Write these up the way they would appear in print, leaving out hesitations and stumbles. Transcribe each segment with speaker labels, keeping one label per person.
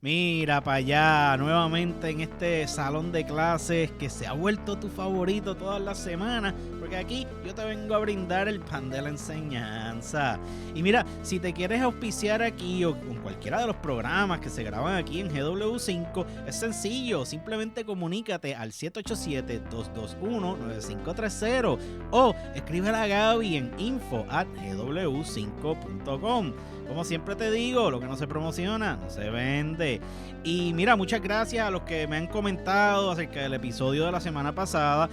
Speaker 1: Mira para allá, nuevamente en este salón de clases que se ha vuelto tu favorito todas las semanas, porque aquí yo te vengo a brindar el pan de la enseñanza. Y mira, si te quieres auspiciar aquí o con cualquiera de los programas que se graban aquí en GW5, es sencillo, simplemente comunícate al 787-221-9530 o escríbele a Gaby en info@gw5.com. Como siempre te digo, lo que no se promociona no se vende. Y mira, muchas gracias a los que me han comentado acerca del episodio de la semana pasada.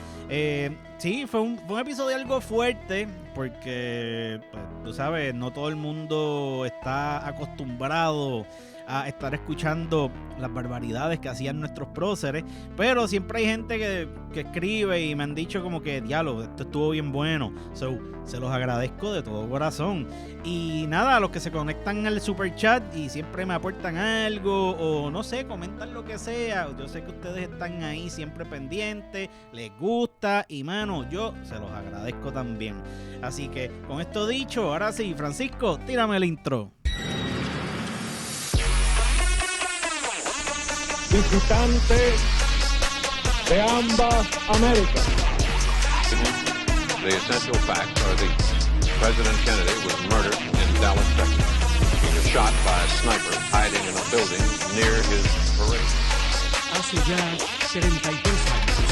Speaker 1: Sí, fue un episodio algo fuerte porque, pues, tú sabes, no todo el mundo está acostumbrado a estar escuchando las barbaridades que hacían nuestros próceres, pero siempre hay gente que escribe y me han dicho como que, diálogo, esto estuvo bien bueno. Se los agradezco de todo corazón. Y nada, a los que se conectan al super chat y siempre me aportan algo o no sé, comentan lo que sea, yo sé que ustedes están ahí siempre pendientes, les gusta y mano, yo se los agradezco también. Así que con esto dicho, ahora sí, Francisco, tírame el intro.
Speaker 2: Visitantes de ambas Américas.
Speaker 3: The essential facts are these. President Kennedy was murdered in Dallas, Texas. He was shot by a sniper hiding in a building near his parade.
Speaker 4: Hace ya 73 años,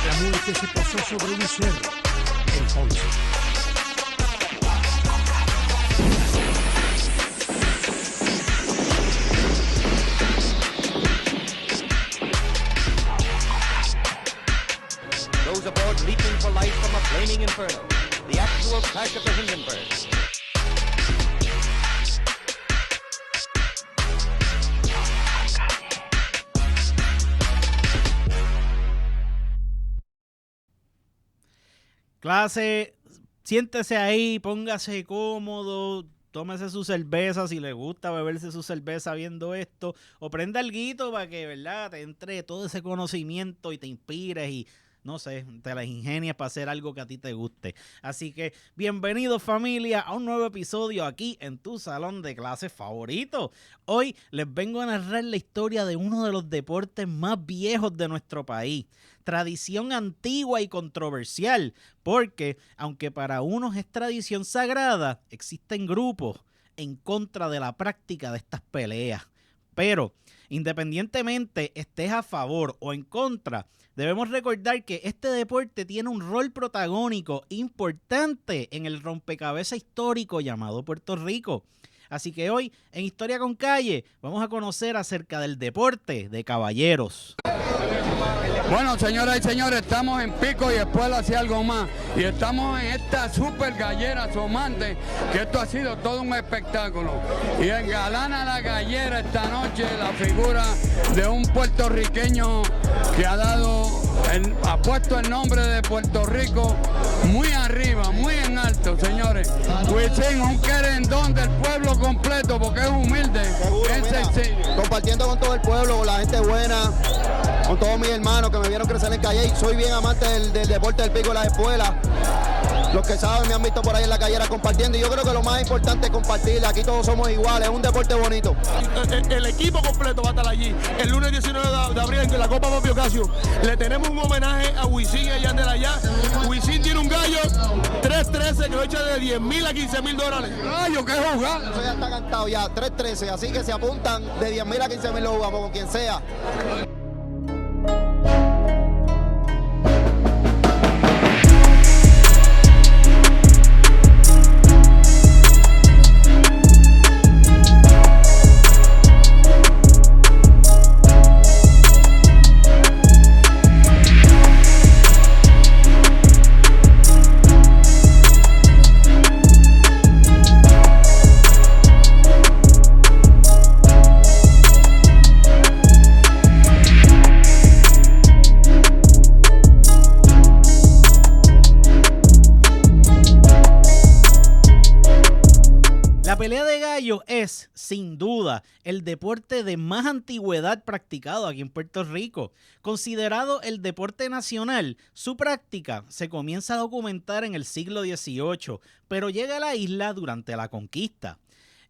Speaker 4: la muerte se posó sobre un cerro en Ponce.
Speaker 5: Those aboard leaping for life from a flaming inferno. The actual crash of the Hindenburg.
Speaker 1: Clase, siéntese ahí, póngase cómodo, tómese su cerveza si le gusta beberse su cerveza viendo esto, o prenda alguito para que, ¿verdad?, te entre todo ese conocimiento y te inspires y, no sé, te las ingenias para hacer algo que a ti te guste. Así que, bienvenidos familia a un nuevo episodio aquí en tu salón de clases favorito. Hoy les vengo a narrar la historia de uno de los deportes más viejos de nuestro país. Tradición antigua y controversial, porque aunque para unos es tradición sagrada, existen grupos en contra de la práctica de estas peleas. Pero, independientemente estés a favor o en contra, debemos recordar que este deporte tiene un rol protagónico importante en el rompecabezas histórico llamado Puerto Rico. Así que hoy, en Historia con Calle, vamos a conocer acerca del deporte de caballeros.
Speaker 6: Bueno, señoras y señores, estamos en Pico y Espuela hacia algo más. Y estamos en esta super gallera asomante, que esto ha sido todo un espectáculo. Y engalana la gallera esta noche la figura de un puertorriqueño que ha puesto el nombre de Puerto Rico muy arriba, muy en alto, señores. Wisin, un querendón del pueblo completo, porque es humilde,
Speaker 7: seguro,
Speaker 6: es sencillo.
Speaker 7: Compartiendo con todo el pueblo, con la gente buena, con todos mis hermanos que me vieron crecer en Calle. Soy bien amante del deporte del pico y las espuelas. Los que saben me han visto por ahí en la gallera compartiendo. Y yo creo que lo más importante es compartir. Aquí todos somos iguales, es un deporte bonito.
Speaker 8: El equipo completo va a estar allí. El lunes 19 de abril en la Copa Papi Ocasio. Le tenemos un homenaje a Wisin allá en allá. Wisin tiene un gallo 313 que lo echa de $10,000 a $15,000.
Speaker 6: ¡Gallo, qué jugada!
Speaker 7: Eso ya está cantado ya, 313. Así que se apuntan de 10,000 a 15,000 lo jugamos con quien sea.
Speaker 1: La pelea de gallos es, sin duda, el deporte de más antigüedad practicado aquí en Puerto Rico. Considerado el deporte nacional, su práctica se comienza a documentar en el siglo XVIII, pero llega a la isla durante la conquista.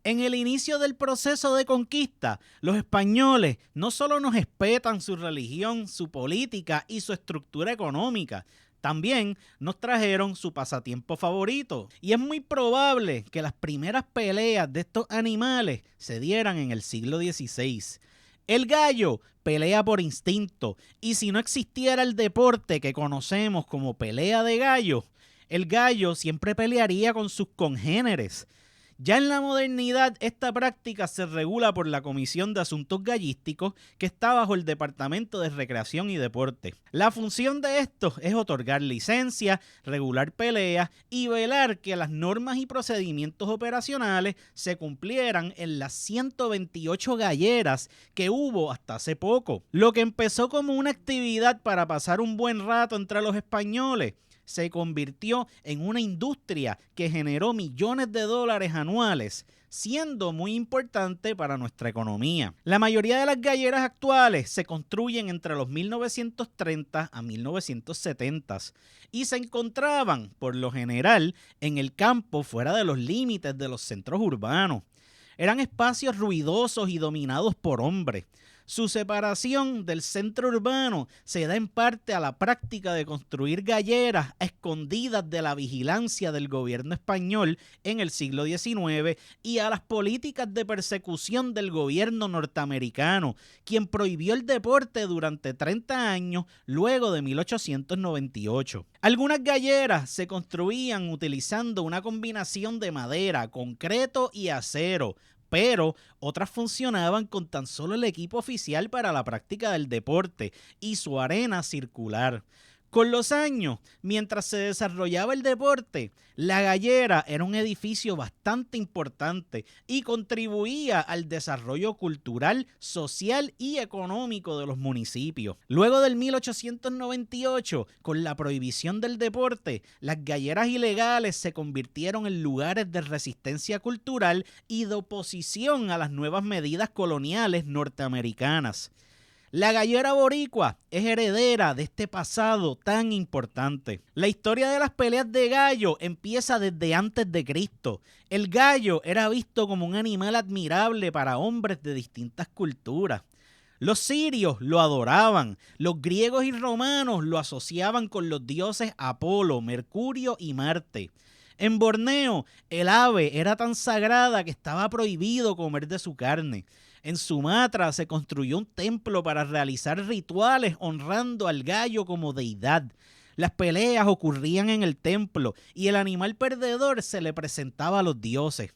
Speaker 1: En el inicio del proceso de conquista, los españoles no solo nos respetan su religión, su política y su estructura económica, también nos trajeron su pasatiempo favorito. Y es muy probable que las primeras peleas de estos animales se dieran en el siglo XVI. El gallo pelea por instinto, y si no existiera el deporte que conocemos como pelea de gallo, el gallo siempre pelearía con sus congéneres. Ya en la modernidad, esta práctica se regula por la Comisión de Asuntos Gallísticos, que está bajo el Departamento de Recreación y Deporte. La función de esto es otorgar licencias, regular peleas y velar que las normas y procedimientos operacionales se cumplieran en las 128 galleras que hubo hasta hace poco. Lo que empezó como una actividad para pasar un buen rato entre los españoles se convirtió en una industria que generó millones de dólares anuales, siendo muy importante para nuestra economía. La mayoría de las galleras actuales se construyen entre los 1930 a 1970 y se encontraban, por lo general, en el campo fuera de los límites de los centros urbanos. Eran espacios ruidosos y dominados por hombres. Su separación del centro urbano se da en parte a la práctica de construir galleras a escondidas de la vigilancia del gobierno español en el siglo XIX y a las políticas de persecución del gobierno norteamericano, quien prohibió el deporte durante 30 años luego de 1898. Algunas galleras se construían utilizando una combinación de madera, concreto y acero, pero otras funcionaban con tan solo el equipo oficial para la práctica del deporte y su arena circular. Con los años, mientras se desarrollaba el deporte, la gallera era un edificio bastante importante y contribuía al desarrollo cultural, social y económico de los municipios. Luego del 1898, con la prohibición del deporte, las galleras ilegales se convirtieron en lugares de resistencia cultural y de oposición a las nuevas medidas coloniales norteamericanas. La gallera boricua es heredera de este pasado tan importante. La historia de las peleas de gallo empieza desde antes de Cristo. El gallo era visto como un animal admirable para hombres de distintas culturas. Los sirios lo adoraban, los griegos y romanos lo asociaban con los dioses Apolo, Mercurio y Marte. En Borneo, el ave era tan sagrada que estaba prohibido comer de su carne. En Sumatra se construyó un templo para realizar rituales honrando al gallo como deidad. Las peleas ocurrían en el templo y el animal perdedor se le presentaba a los dioses.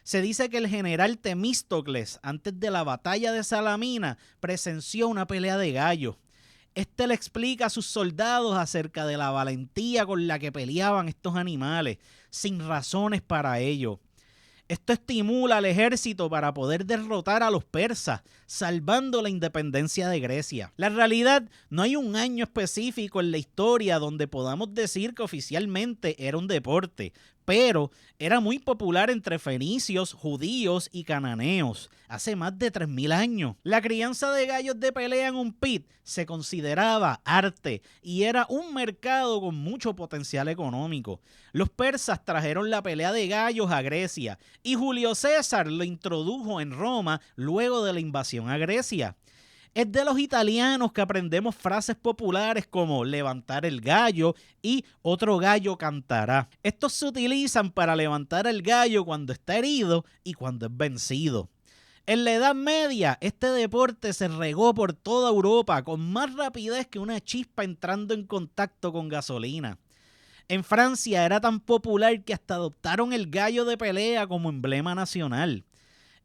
Speaker 1: Se dice que el general Temístocles, antes de la batalla de Salamina, presenció una pelea de gallos. Este le explica a sus soldados acerca de la valentía con la que peleaban estos animales, sin razones para ello. Esto estimula al ejército para poder derrotar a los persas, salvando la independencia de Grecia. La realidad, no hay un año específico en la historia donde podamos decir que oficialmente era un deporte, pero era muy popular entre fenicios, judíos y cananeos, hace más de 3.000 años. La crianza de gallos de pelea en un pit se consideraba arte y era un mercado con mucho potencial económico. Los persas trajeron la pelea de gallos a Grecia y Julio César lo introdujo en Roma luego de la invasión a Grecia. Es de los italianos que aprendemos frases populares como levantar el gallo y otro gallo cantará. Estos se utilizan para levantar el gallo cuando está herido y cuando es vencido. En la Edad Media, este deporte se regó por toda Europa con más rapidez que una chispa entrando en contacto con gasolina. En Francia era tan popular que hasta adoptaron el gallo de pelea como emblema nacional.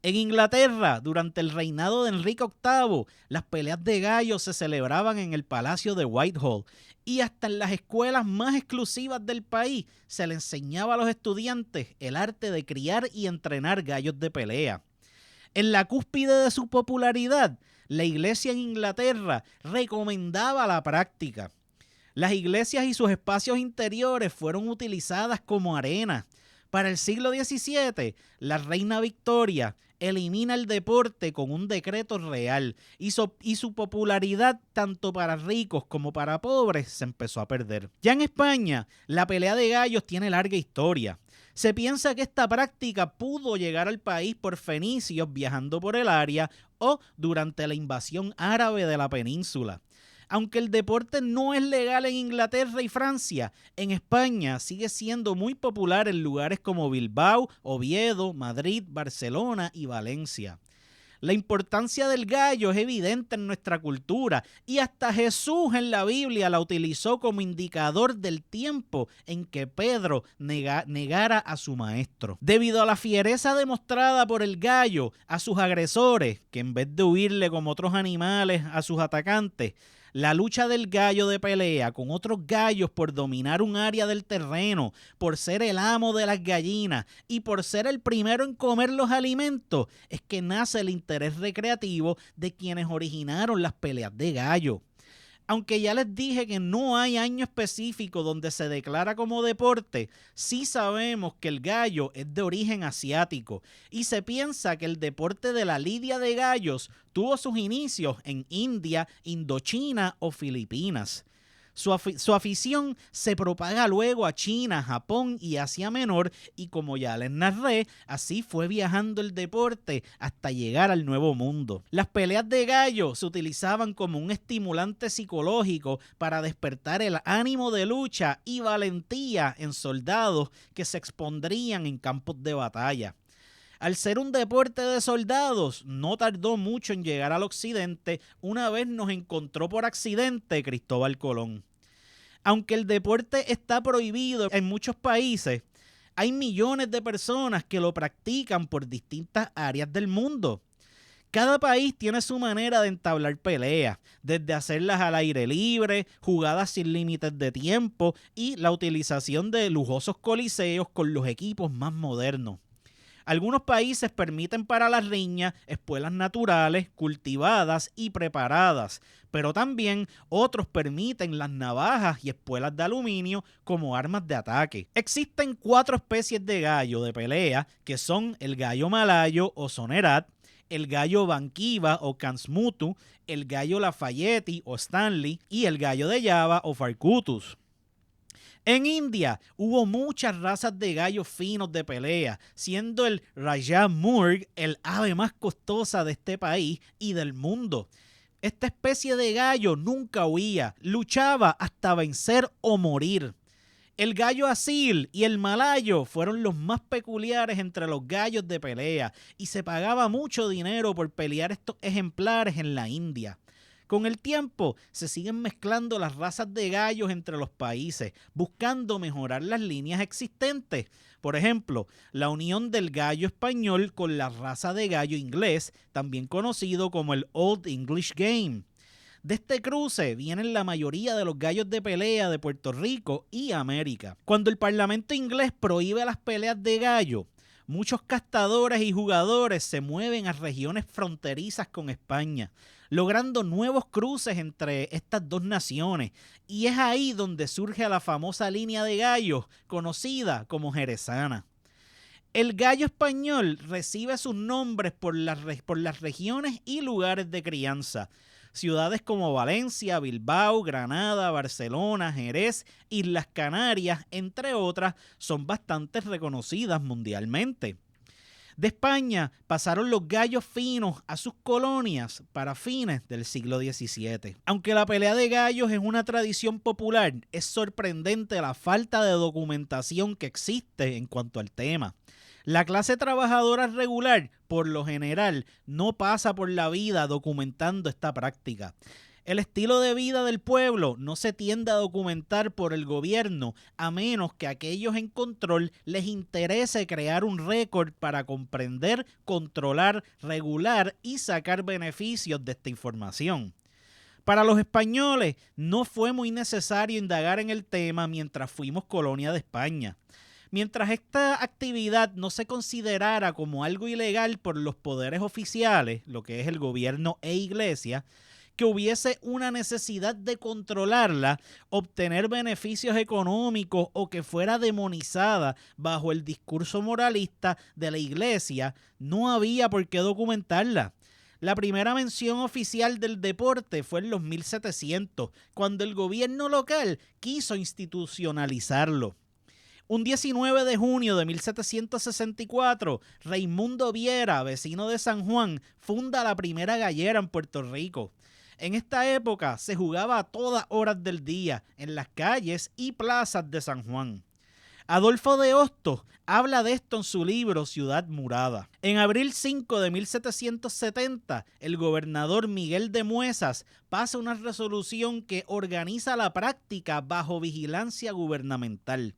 Speaker 1: En Inglaterra, durante el reinado de Enrique VIII, las peleas de gallos se celebraban en el Palacio de Whitehall y hasta en las escuelas más exclusivas del país se le enseñaba a los estudiantes el arte de criar y entrenar gallos de pelea. En la cúspide de su popularidad, la iglesia en Inglaterra recomendaba la práctica. Las iglesias y sus espacios interiores fueron utilizadas como arena. Para el siglo XVII, la reina Victoria elimina el deporte con un decreto real y su popularidad tanto para ricos como para pobres se empezó a perder. Ya en España, la pelea de gallos tiene larga historia. Se piensa que esta práctica pudo llegar al país por fenicios viajando por el área o durante la invasión árabe de la península. Aunque el deporte no es legal en Inglaterra y Francia, en España sigue siendo muy popular en lugares como Bilbao, Oviedo, Madrid, Barcelona y Valencia. La importancia del gallo es evidente en nuestra cultura y hasta Jesús en la Biblia la utilizó como indicador del tiempo en que Pedro negara a su maestro. Debido a la fiereza demostrada por el gallo a sus agresores, que en vez de huirle como otros animales a sus atacantes, la lucha del gallo de pelea con otros gallos por dominar un área del terreno, por ser el amo de las gallinas y por ser el primero en comer los alimentos, es que nace el interés recreativo de quienes originaron las peleas de gallo. Aunque ya les dije que no hay año específico donde se declara como deporte, sí sabemos que el gallo es de origen asiático y se piensa que el deporte de la lidia de gallos tuvo sus inicios en India, Indochina o Filipinas. Su afición se propaga luego a China, Japón y Asia Menor y como ya les narré, así fue viajando el deporte hasta llegar al Nuevo Mundo. Las peleas de gallo se utilizaban como un estimulante psicológico para despertar el ánimo de lucha y valentía en soldados que se expondrían en campos de batalla. Al ser un deporte de soldados, no tardó mucho en llegar al occidente una vez nos encontró por accidente Cristóbal Colón. Aunque el deporte está prohibido en muchos países, hay millones de personas que lo practican por distintas áreas del mundo. Cada país tiene su manera de entablar peleas, desde hacerlas al aire libre, jugadas sin límites de tiempo y la utilización de lujosos coliseos con los equipos más modernos. Algunos países permiten para las riñas espuelas naturales, cultivadas y preparadas, pero también otros permiten las navajas y espuelas de aluminio como armas de ataque. Existen 4 especies de gallo de pelea que son el gallo malayo o sonerat, el gallo banquiva o cansmutu, el gallo lafayette o stanley y el gallo de Java o farcutus. En India hubo muchas razas de gallos finos de pelea, siendo el Rajah Murg el ave más costosa de este país y del mundo. Esta especie de gallo nunca huía, luchaba hasta vencer o morir. El gallo asil y el malayo fueron los más peculiares entre los gallos de pelea y se pagaba mucho dinero por pelear estos ejemplares en la India. Con el tiempo se siguen mezclando las razas de gallos entre los países, buscando mejorar las líneas existentes. Por ejemplo, la unión del gallo español con la raza de gallo inglés, también conocido como el Old English Game. De este cruce vienen la mayoría de los gallos de pelea de Puerto Rico y América. Cuando el Parlamento inglés prohíbe las peleas de gallo, muchos castadores y jugadores se mueven a regiones fronterizas con España, logrando nuevos cruces entre estas dos naciones. Y es ahí donde surge la famosa línea de gallos, conocida como jerezana. El gallo español recibe sus nombres por las regiones y lugares de crianza. Ciudades como Valencia, Bilbao, Granada, Barcelona, Jerez, Islas Canarias, entre otras, son bastante reconocidas mundialmente. De España pasaron los gallos finos a sus colonias para fines del siglo XVII. Aunque la pelea de gallos es una tradición popular, es sorprendente la falta de documentación que existe en cuanto al tema. La clase trabajadora regular, por lo general, no pasa por la vida documentando esta práctica. El estilo de vida del pueblo no se tiende a documentar por el gobierno a menos que a aquellos en control les interese crear un récord para comprender, controlar, regular y sacar beneficios de esta información. Para los españoles no fue muy necesario indagar en el tema mientras fuimos colonia de España. Mientras esta actividad no se considerara como algo ilegal por los poderes oficiales, lo que es el gobierno e iglesia, que hubiese una necesidad de controlarla, obtener beneficios económicos o que fuera demonizada bajo el discurso moralista de la iglesia, no había por qué documentarla. La primera mención oficial del deporte fue en los 1700, cuando el gobierno local quiso institucionalizarlo. Un 19 de junio de 1764, Raimundo Viera, vecino de San Juan, funda la primera gallera en Puerto Rico. En esta época se jugaba a todas horas del día en las calles y plazas de San Juan. Adolfo de Hostos habla de esto en su libro Ciudad Murada. En abril 5 de 1770, el gobernador Miguel de Muezas pasa una resolución que organiza la práctica bajo vigilancia gubernamental.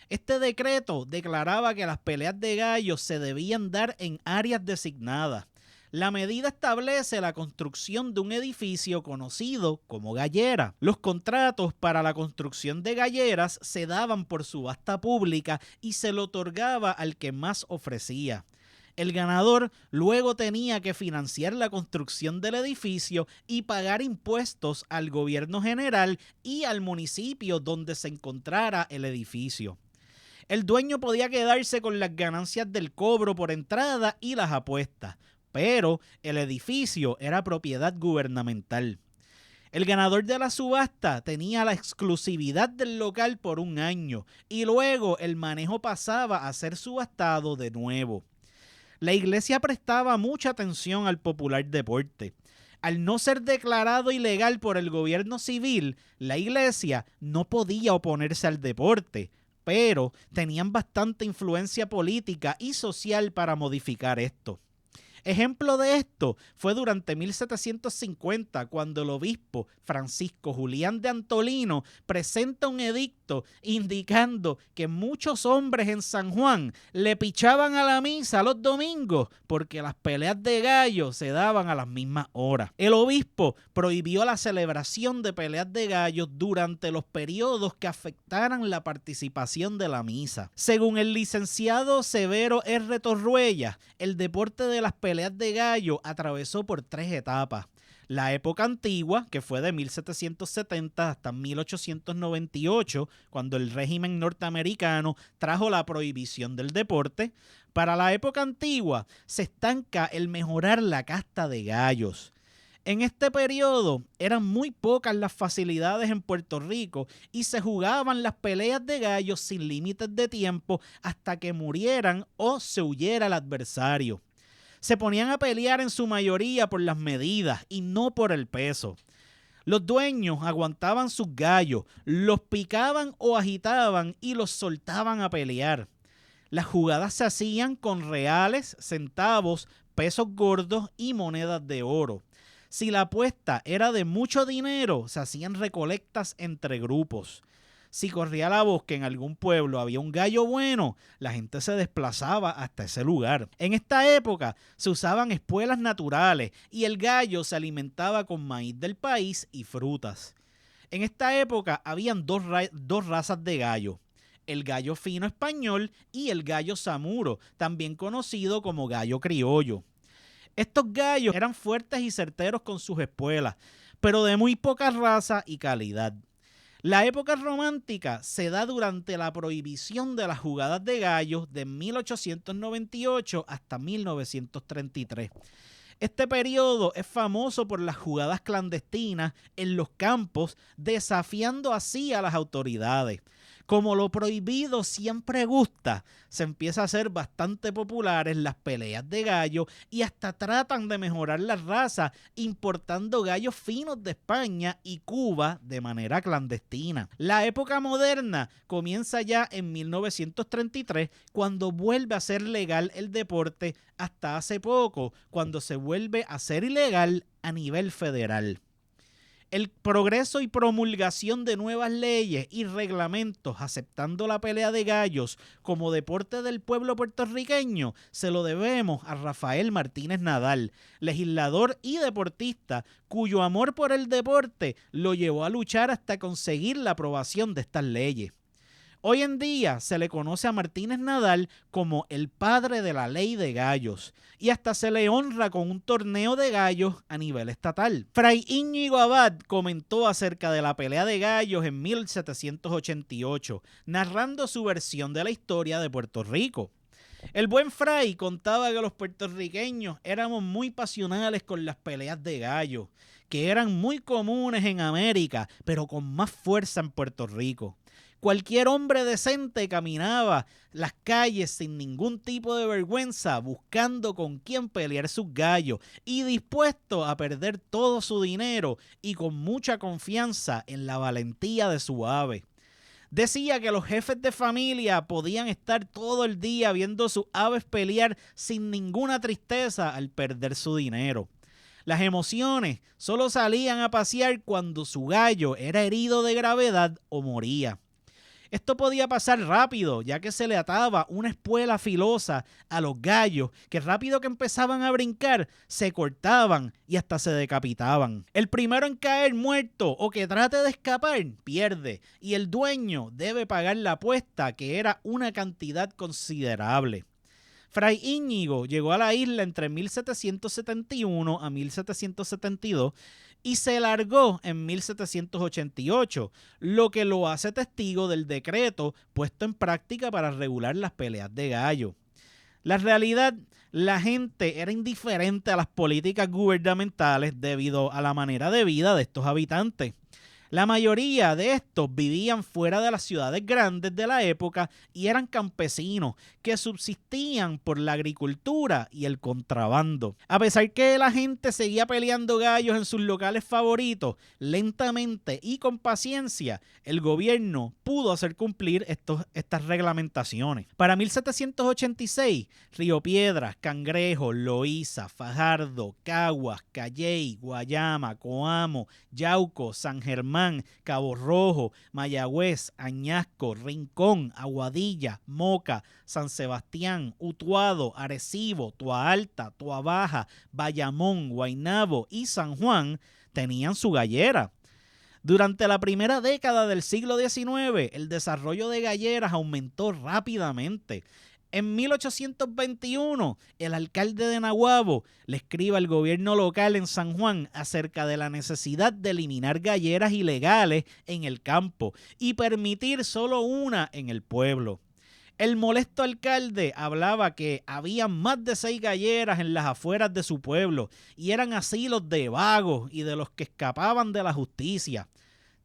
Speaker 1: Este decreto declaraba que las peleas de gallos se debían dar en áreas designadas. La medida establece la construcción de un edificio conocido como gallera. Los contratos para la construcción de galleras se daban por subasta pública y se le otorgaba al que más ofrecía. El ganador luego tenía que financiar la construcción del edificio y pagar impuestos al gobierno general y al municipio donde se encontrara el edificio. El dueño podía quedarse con las ganancias del cobro por entrada y las apuestas, pero el edificio era propiedad gubernamental. El ganador de la subasta tenía la exclusividad del local por un año y luego el manejo pasaba a ser subastado de nuevo. La iglesia prestaba mucha atención al popular deporte. Al no ser declarado ilegal por el gobierno civil, la iglesia no podía oponerse al deporte, pero tenían bastante influencia política y social para modificar esto. Ejemplo de esto fue durante 1750, cuando el obispo Francisco Julián de Antolino presenta un edicto indicando que muchos hombres en San Juan le pichaban a la misa los domingos porque las peleas de gallos se daban a las mismas horas. El obispo prohibió la celebración de peleas de gallos durante los periodos que afectaran la participación de la misa. Según el licenciado Severo R. Torruella, el deporte de las peleas de gallo atravesó por 3 etapas. La época antigua, que fue de 1770 hasta 1898, cuando el régimen norteamericano trajo la prohibición del deporte. Para la época antigua se estanca el mejorar la casta de gallos. En este periodo eran muy pocas las facilidades en Puerto Rico y se jugaban las peleas de gallos sin límites de tiempo hasta que murieran o se huyera el adversario. Se ponían a pelear en su mayoría por las medidas y no por el peso. Los dueños aguantaban sus gallos, los picaban o agitaban y los soltaban a pelear. Las jugadas se hacían con reales, centavos, pesos gordos y monedas de oro. Si la apuesta era de mucho dinero, se hacían recolectas entre grupos. Si corría la voz que en algún pueblo había un gallo bueno, la gente se desplazaba hasta ese lugar. En esta época se usaban espuelas naturales y el gallo se alimentaba con maíz del país y frutas. En esta época habían dos razas de gallo: el gallo fino español y el gallo samuro, también conocido como gallo criollo. Estos gallos eran fuertes y certeros con sus espuelas, pero de muy poca raza y calidad. La época romántica se da durante la prohibición de las jugadas de gallos de 1898 hasta 1933. Este periodo es famoso por las jugadas clandestinas en los campos, desafiando así a las autoridades. Como lo prohibido siempre gusta, se empieza a hacer bastante populares las peleas de gallo y hasta tratan de mejorar la raza importando gallos finos de España y Cuba de manera clandestina. La época moderna comienza ya en 1933, cuando vuelve a ser legal el deporte, hasta hace poco, cuando se vuelve a ser ilegal a nivel federal. El progreso y promulgación de nuevas leyes y reglamentos aceptando la pelea de gallos como deporte del pueblo puertorriqueño se lo debemos a Rafael Martínez Nadal, legislador y deportista cuyo amor por el deporte lo llevó a luchar hasta conseguir la aprobación de estas leyes. Hoy en día se le conoce a Martínez Nadal como el padre de la ley de gallos y hasta se le honra con un torneo de gallos a nivel estatal. Fray Íñigo Abad comentó acerca de la pelea de gallos en 1788, narrando su versión de la historia de Puerto Rico. El buen Fray contaba que los puertorriqueños éramos muy pasionales con las peleas de gallos, que eran muy comunes en América, pero con más fuerza en Puerto Rico. Cualquier hombre decente caminaba las calles sin ningún tipo de vergüenza, buscando con quién pelear sus gallos y dispuesto a perder todo su dinero y con mucha confianza en la valentía de su ave. Decía que los jefes de familia podían estar todo el día viendo sus aves pelear sin ninguna tristeza al perder su dinero. Las emociones solo salían a pasear cuando su gallo era herido de gravedad o moría. Esto podía pasar rápido, ya que se le ataba una espuela filosa a los gallos que rápido que empezaban a brincar, se cortaban y hasta se decapitaban. El primero en caer muerto o que trate de escapar, pierde, y el dueño debe pagar la apuesta, que era una cantidad considerable. Fray Íñigo llegó a la isla entre 1771 a 1772 y se largó en 1788, lo que lo hace testigo del decreto puesto en práctica para regular las peleas de gallo. La realidad, la gente era indiferente a las políticas gubernamentales debido a la manera de vida de estos habitantes. La mayoría de estos vivían fuera de las ciudades grandes de la época y eran campesinos que subsistían por la agricultura y el contrabando. A pesar que la gente seguía peleando gallos en sus locales favoritos, lentamente y con paciencia, el gobierno pudo hacer cumplir estas reglamentaciones. Para 1786, Río Piedras, Cangrejo, Loíza, Fajardo, Caguas, Calley, Guayama, Coamo, Yauco, San Germán, Cabo Rojo, Mayagüez, Añasco, Rincón, Aguadilla, Moca, San Sebastián, Utuado, Arecibo, Toalta, Toabaja, Bayamón, Guaynabo y San Juan tenían su gallera. Durante la primera década del siglo XIX, el desarrollo de galleras aumentó rápidamente. En 1821, el alcalde de Naguabo le escribe al gobierno local en San Juan acerca de la necesidad de eliminar galleras ilegales en el campo y permitir solo una en el pueblo. El molesto alcalde hablaba que había más de 6 galleras en las afueras de su pueblo y eran asilos de vagos y de los que escapaban de la justicia.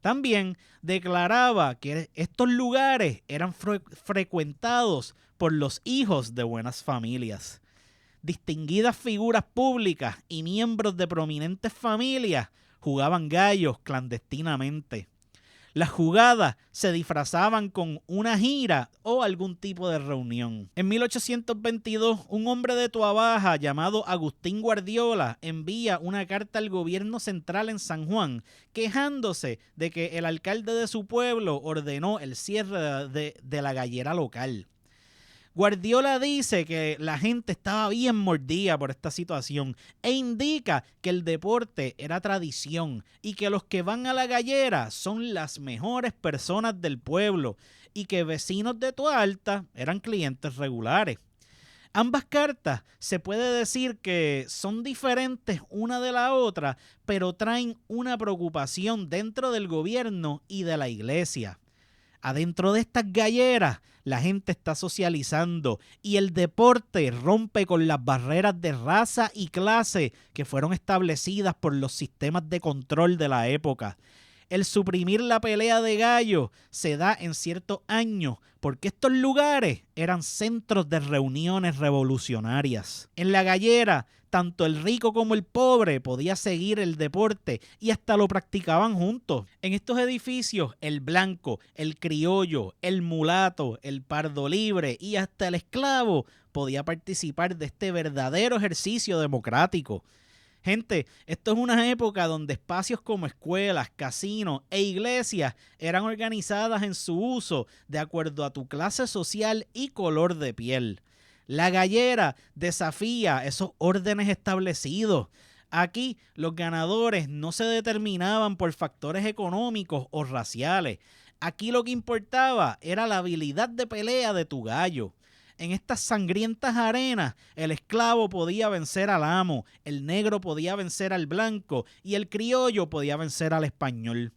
Speaker 1: También declaraba que estos lugares eran frecuentados por los hijos de buenas familias. Distinguidas figuras públicas y miembros de prominentes familias jugaban gallos clandestinamente. Las jugadas se disfrazaban con una gira o algún tipo de reunión. En 1822, un hombre de Toabaja llamado Agustín Guardiola envía una carta al gobierno central en San Juan quejándose de que el alcalde de su pueblo ordenó el cierre de la gallera local. Guardiola dice que la gente estaba bien mordida por esta situación e indica que el deporte era tradición y que los que van a la gallera son las mejores personas del pueblo y que vecinos de Toalta eran clientes regulares. Ambas cartas se puede decir que son diferentes una de la otra, pero traen una preocupación dentro del gobierno y de la iglesia. Adentro de estas galleras, la gente está socializando y el deporte rompe con las barreras de raza y clase que fueron establecidas por los sistemas de control de la época. El suprimir la pelea de gallos se da en ciertos años porque estos lugares eran centros de reuniones revolucionarias. En la gallera, tanto el rico como el pobre podía seguir el deporte y hasta lo practicaban juntos. En estos edificios, el blanco, el criollo, el mulato, el pardo libre y hasta el esclavo podía participar de este verdadero ejercicio democrático. Gente, esto es una época donde espacios como escuelas, casinos e iglesias eran organizadas en su uso de acuerdo a tu clase social y color de piel. La gallera desafía esos órdenes establecidos. Aquí los ganadores no se determinaban por factores económicos o raciales. Aquí lo que importaba era la habilidad de pelea de tu gallo. En estas sangrientas arenas, el esclavo podía vencer al amo, el negro podía vencer al blanco y el criollo podía vencer al español.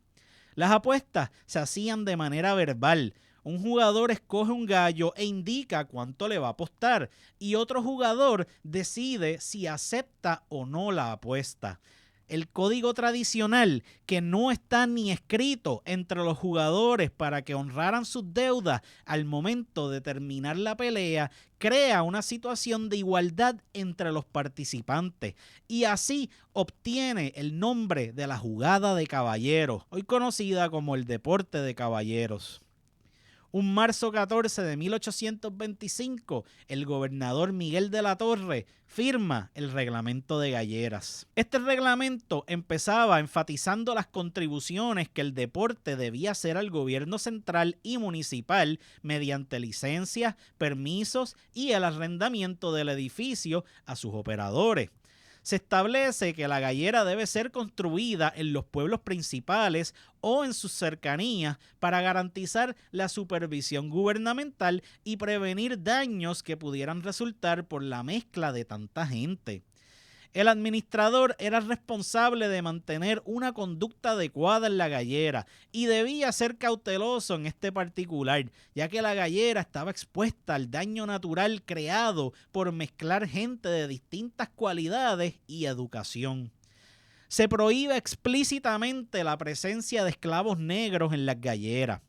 Speaker 1: Las apuestas se hacían de manera verbal. Un jugador escoge un gallo e indica cuánto le va a apostar y otro jugador decide si acepta o no la apuesta. el código tradicional que no está ni escrito entre los jugadores para que honraran sus deudas al momento de terminar la pelea, crea una situación de igualdad entre los participantes y así obtiene el nombre de la jugada de caballeros, hoy conocida como el deporte de caballeros. Un marzo 14 de 1825, el gobernador Miguel de la Torre firma el reglamento de galleras. Este reglamento empezaba enfatizando las contribuciones que el deporte debía hacer al gobierno central y municipal mediante licencias, permisos y el arrendamiento del edificio a sus operadores. Se establece que la gallera debe ser construida en los pueblos principales o en sus cercanías para garantizar la supervisión gubernamental y prevenir daños que pudieran resultar por la mezcla de tanta gente. El administrador era responsable de mantener una conducta adecuada en la gallera y debía ser cauteloso en este particular, ya que la gallera estaba expuesta al daño natural creado por mezclar gente de distintas cualidades y educación. Se prohíbe explícitamente la presencia de esclavos negros en las galleras.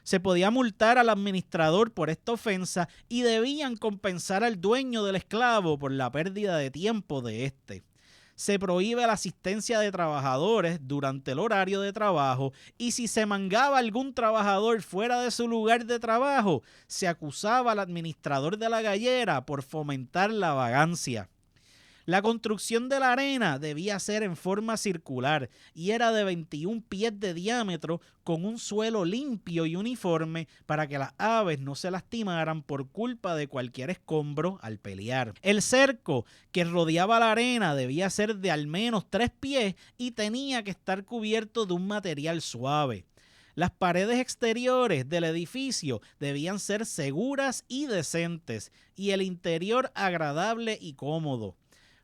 Speaker 1: Se podía multar al administrador por esta ofensa y debían compensar al dueño del esclavo por la pérdida de tiempo de éste. Se prohíbe la asistencia de trabajadores durante el horario de trabajo y si se mangaba algún trabajador fuera de su lugar de trabajo, se acusaba al administrador de la gallera por fomentar la vagancia. La construcción de la arena debía ser en forma circular y era de 21 pies de diámetro con un suelo limpio y uniforme para que las aves no se lastimaran por culpa de cualquier escombro al pelear. El cerco que rodeaba la arena debía ser de al menos 3 pies y tenía que estar cubierto de un material suave. Las paredes exteriores del edificio debían ser seguras y decentes y el interior agradable y cómodo.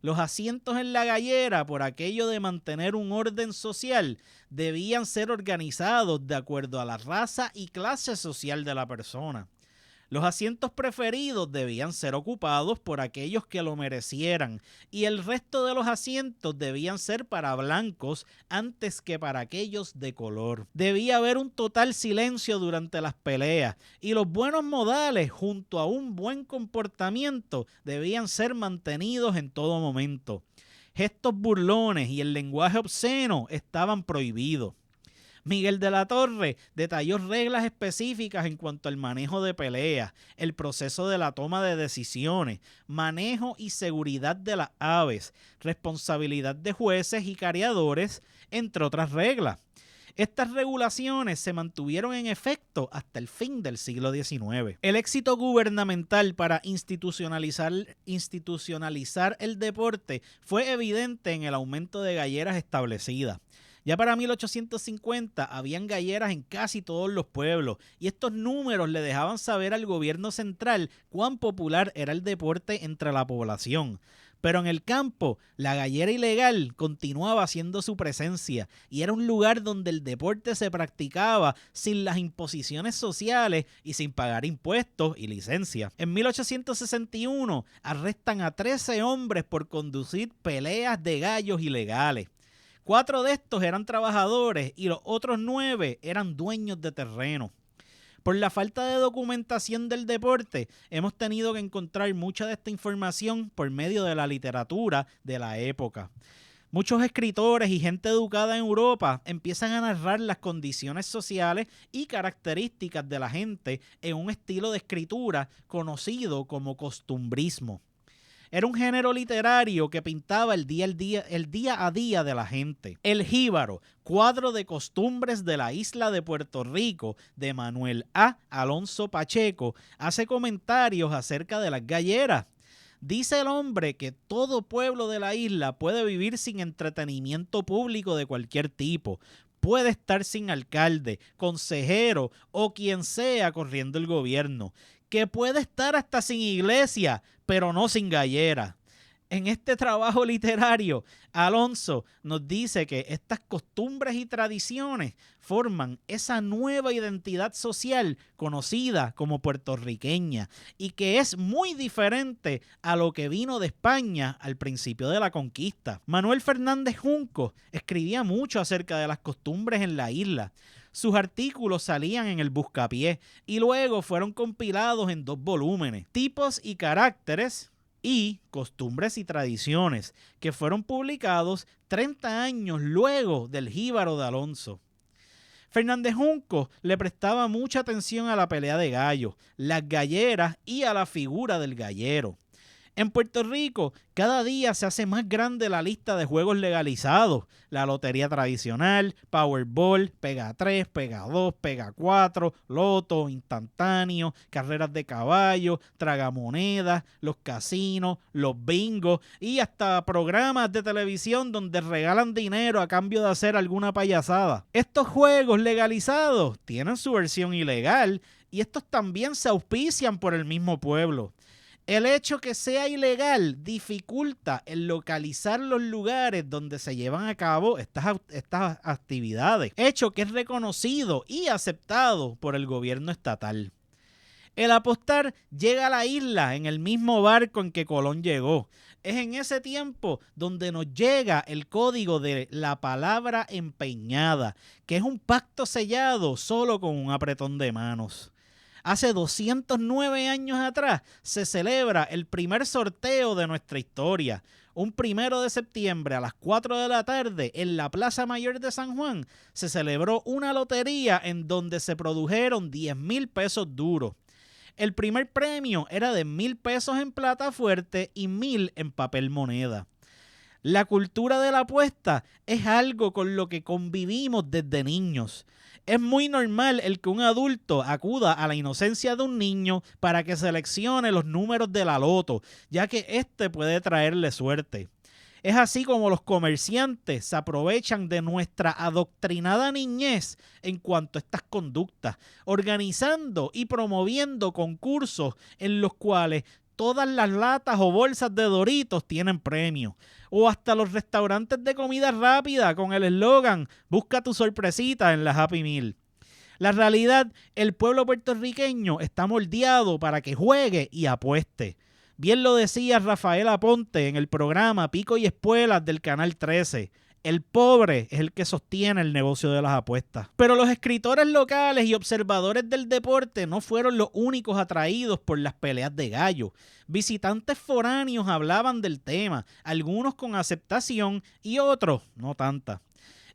Speaker 1: Los asientos en la gallera, por aquello de mantener un orden social, debían ser organizados de acuerdo a la raza y clase social de la persona. Los asientos preferidos debían ser ocupados por aquellos que lo merecieran y el resto de los asientos debían ser para blancos antes que para aquellos de color. Debía haber un total silencio durante las peleas y los buenos modales junto a un buen comportamiento debían ser mantenidos en todo momento. Gestos burlones y el lenguaje obsceno estaban prohibidos. Miguel de la Torre detalló reglas específicas en cuanto al manejo de peleas, el proceso de la toma de decisiones, manejo y seguridad de las aves, responsabilidad de jueces y cariadores, entre otras reglas. Estas regulaciones se mantuvieron en efecto hasta el fin del siglo XIX. El éxito gubernamental para institucionalizar el deporte fue evidente en el aumento de galleras establecidas. Ya para 1850 habían galleras en casi todos los pueblos y estos números le dejaban saber al gobierno central cuán popular era el deporte entre la población. Pero en el campo, la gallera ilegal continuaba haciendo su presencia y era un lugar donde el deporte se practicaba sin las imposiciones sociales y sin pagar impuestos y licencias. En 1861 arrestan a 13 hombres por conducir peleas de gallos ilegales. 4 de estos eran trabajadores y los otros 9 eran dueños de terreno. Por la falta de documentación del deporte, hemos tenido que encontrar mucha de esta información por medio de la literatura de la época. Muchos escritores y gente educada en Europa empiezan a narrar las condiciones sociales y características de la gente en un estilo de escritura conocido como costumbrismo. Era un género literario que pintaba el día a día de la gente. El Jíbaro, cuadro de costumbres de la isla de Puerto Rico, de Manuel A. Alonso Pacheco, hace comentarios acerca de las galleras. Dice el hombre que todo pueblo de la isla puede vivir sin entretenimiento público de cualquier tipo. Puede estar sin alcalde, consejero o quien sea corriendo el gobierno. Que puede estar hasta sin iglesia, pero no sin gallera. En este trabajo literario, Alonso nos dice que estas costumbres y tradiciones forman esa nueva identidad social conocida como puertorriqueña y que es muy diferente a lo que vino de España al principio de la conquista. Manuel Fernández Junco escribía mucho acerca de las costumbres en la isla. Sus artículos salían en el Buscapié y luego fueron compilados en 2 volúmenes, Tipos y Caracteres y Costumbres y Tradiciones, que fueron publicados 30 años luego del Jíbaro de Alonso. Fernández Junco le prestaba mucha atención a la pelea de gallos, las galleras y a la figura del gallero. En Puerto Rico, cada día se hace más grande la lista de juegos legalizados. La lotería tradicional, Powerball, Pega 3, Pega 2, Pega 4, Loto, instantáneo, carreras de caballo, tragamonedas, los casinos, los bingos y hasta programas de televisión donde regalan dinero a cambio de hacer alguna payasada. Estos juegos legalizados tienen su versión ilegal y estos también se auspician por el mismo pueblo. El hecho que sea ilegal dificulta el localizar los lugares donde se llevan a cabo estas actividades, hecho que es reconocido y aceptado por el gobierno estatal. El apostar llega a la isla en el mismo barco en que Colón llegó. Es en ese tiempo donde nos llega el código de la palabra empeñada, que es un pacto sellado solo con un apretón de manos. Hace 209 años atrás se celebra el primer sorteo de nuestra historia. Un 1 de septiembre a las 4 de la tarde en la Plaza Mayor de San Juan se celebró una lotería en donde se produjeron 10,000 pesos duros. El primer premio era de 1,000 pesos en plata fuerte y 1,000 en papel moneda. La cultura de la apuesta es algo con lo que convivimos desde niños. Es muy normal el que un adulto acuda a la inocencia de un niño para que seleccione los números de la loto, ya que este puede traerle suerte. Es así como los comerciantes se aprovechan de nuestra adoctrinada niñez en cuanto a estas conductas, organizando y promoviendo concursos en los cuales todas las latas o bolsas de Doritos tienen premios. O hasta los restaurantes de comida rápida con el eslogan "Busca tu sorpresita" en la Happy Meal. La realidad, el pueblo puertorriqueño está moldeado para que juegue y apueste. Bien lo decía Rafael Aponte en el programa Pico y Espuelas del Canal 13. El pobre es el que sostiene el negocio de las apuestas. Pero los escritores locales y observadores del deporte no fueron los únicos atraídos por las peleas de gallo. Visitantes foráneos hablaban del tema, algunos con aceptación y otros no tanta.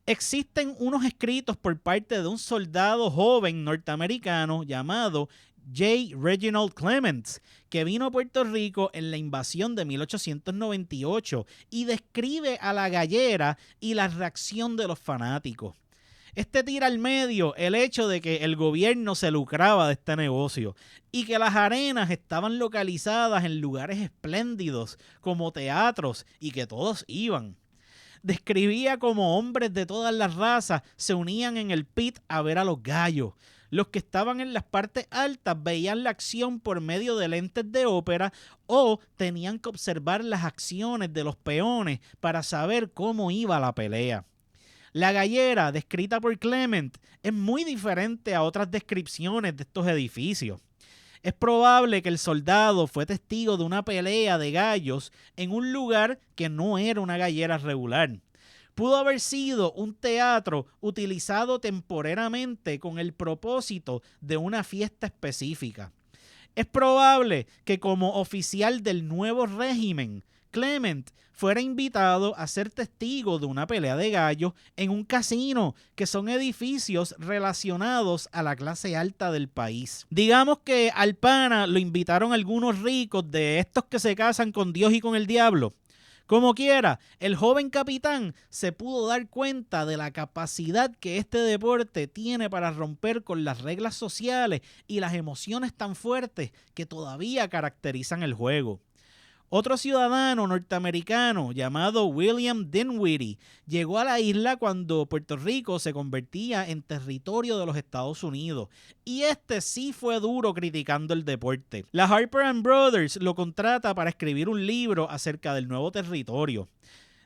Speaker 1: Existen unos escritos por parte de un soldado joven norteamericano llamado J. Reginald Clements, que vino a Puerto Rico en la invasión de 1898 y describe a la gallera y la reacción de los fanáticos. Este tira al medio el hecho de que el gobierno se lucraba de este negocio y que las arenas estaban localizadas en lugares espléndidos como teatros y que todos iban. Describía como hombres de todas las razas se unían en el pit a ver a los gallos. Los que estaban en las partes altas veían la acción por medio de lentes de ópera o tenían que observar las acciones de los peones para saber cómo iba la pelea. La gallera, descrita por Clement, es muy diferente a otras descripciones de estos edificios. Es probable que el soldado fue testigo de una pelea de gallos en un lugar que no era una gallera regular. Pudo haber sido un teatro utilizado temporariamente con el propósito de una fiesta específica. Es probable que como oficial del nuevo régimen, Clement fuera invitado a ser testigo de una pelea de gallos en un casino, que son edificios relacionados a la clase alta del país. Digamos que al pana lo invitaron algunos ricos de estos que se casan con Dios y con el diablo. Como quiera, el joven capitán se pudo dar cuenta de la capacidad que este deporte tiene para romper con las reglas sociales y las emociones tan fuertes que todavía caracterizan el juego. Otro ciudadano norteamericano llamado William Dinwiddie llegó a la isla cuando Puerto Rico se convertía en territorio de los Estados Unidos, y este sí fue duro criticando el deporte. La Harper & Brothers lo contrata para escribir un libro acerca del nuevo territorio.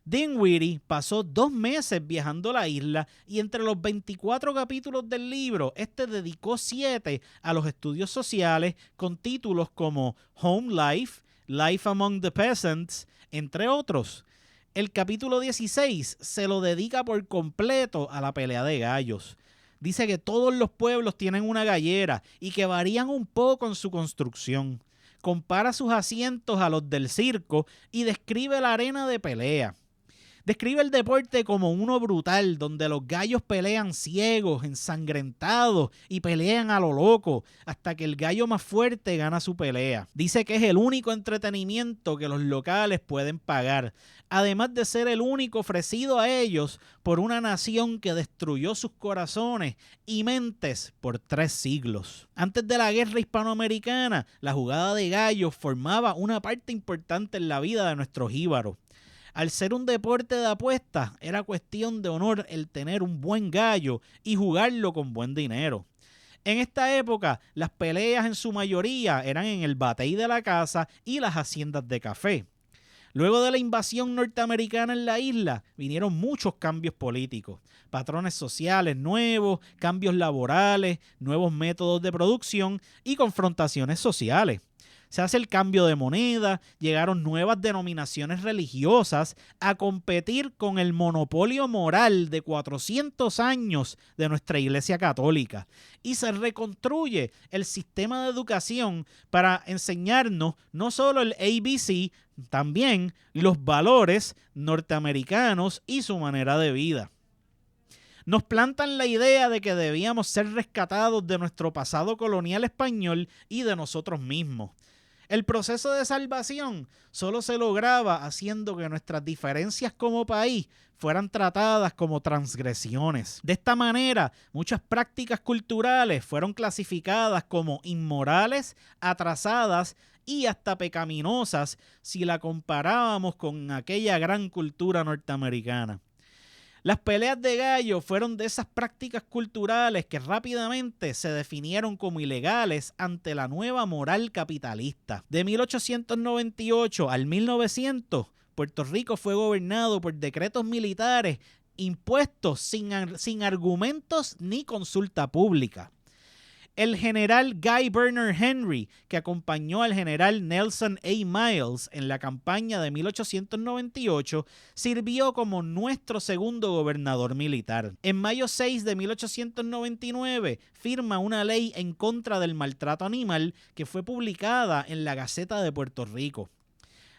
Speaker 1: Dinwiddie pasó 2 meses viajando a la isla y entre los 24 capítulos del libro, dedicó 7 a los estudios sociales con títulos como Home Life, Life Among the Peasants, entre otros. El capítulo 16 se lo dedica por completo a la pelea de gallos. Dice que todos los pueblos tienen una gallera y que varían un poco en su construcción. Compara sus asientos a los del circo y describe la arena de pelea. Describe el deporte como uno brutal, donde los gallos pelean ciegos, ensangrentados y pelean a lo loco, hasta que el gallo más fuerte gana su pelea. Dice que es el único entretenimiento que los locales pueden pagar, además de ser el único ofrecido a ellos por una nación que destruyó sus corazones y mentes por 3 siglos. Antes de la guerra hispanoamericana, la jugada de gallos formaba una parte importante en la vida de nuestros jíbaros. Al ser un deporte de apuestas, era cuestión de honor el tener un buen gallo y jugarlo con buen dinero. En esta época, las peleas en su mayoría eran en el batey de la casa y las haciendas de café. Luego de la invasión norteamericana en la isla, vinieron muchos cambios políticos, patrones sociales nuevos, cambios laborales, nuevos métodos de producción y confrontaciones sociales. Se hace el cambio de moneda, llegaron nuevas denominaciones religiosas a competir con el monopolio moral de 400 años de nuestra Iglesia Católica y se reconstruye el sistema de educación para enseñarnos no solo el ABC, también los valores norteamericanos y su manera de vida. Nos plantan la idea de que debíamos ser rescatados de nuestro pasado colonial español y de nosotros mismos. El proceso de salvación solo se lograba haciendo que nuestras diferencias como país fueran tratadas como transgresiones. De esta manera, muchas prácticas culturales fueron clasificadas como inmorales, atrasadas y hasta pecaminosas si la comparábamos con aquella gran cultura norteamericana. Las peleas de gallo fueron de esas prácticas culturales que rápidamente se definieron como ilegales ante la nueva moral capitalista. De 1898 al 1900, Puerto Rico fue gobernado por decretos militares impuestos sin argumentos ni consulta pública. El general Guy Bernard Henry, que acompañó al general Nelson A. Miles en la campaña de 1898, sirvió como nuestro segundo gobernador militar. En mayo 6 de 1899 firma una ley en contra del maltrato animal que fue publicada en la Gaceta de Puerto Rico.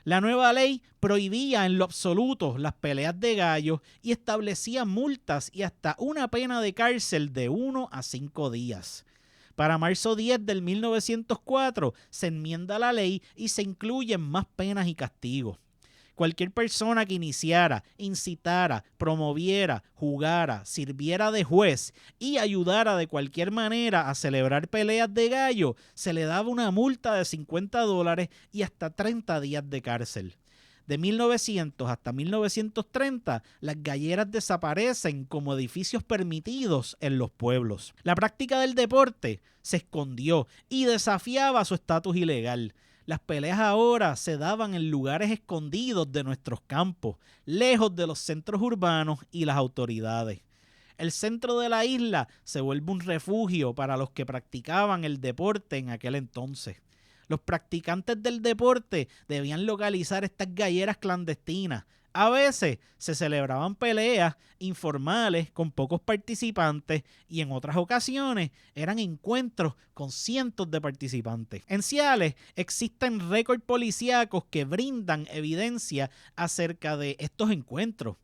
Speaker 1: La nueva ley prohibía en lo absoluto las peleas de gallos y establecía multas y hasta una pena de cárcel de 1 a 5 días. Para marzo 10 del 1904 se enmienda la ley y se incluyen más penas y castigos. Cualquier persona que iniciara, incitara, promoviera, jugara, sirviera de juez y ayudara de cualquier manera a celebrar peleas de gallo, se le daba una multa de $50 y hasta 30 días de cárcel. De 1900 hasta 1930, las galleras desaparecen como edificios permitidos en los pueblos. La práctica del deporte se escondió y desafiaba su estatus ilegal. Las peleas ahora se daban en lugares escondidos de nuestros campos, lejos de los centros urbanos y las autoridades. El centro de la isla se vuelve un refugio para los que practicaban el deporte en aquel entonces. Los practicantes del deporte debían localizar estas galleras clandestinas. A veces se celebraban peleas informales con pocos participantes y en otras ocasiones eran encuentros con cientos de participantes. En Ciales existen récords policíacos que brindan evidencia acerca de estos encuentros.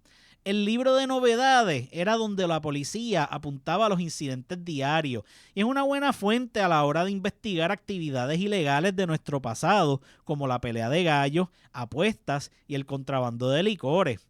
Speaker 1: El libro de novedades era donde la policía apuntaba a los incidentes diarios y es una buena fuente a la hora de investigar actividades ilegales de nuestro pasado como la pelea de gallos, apuestas y el contrabando de licores.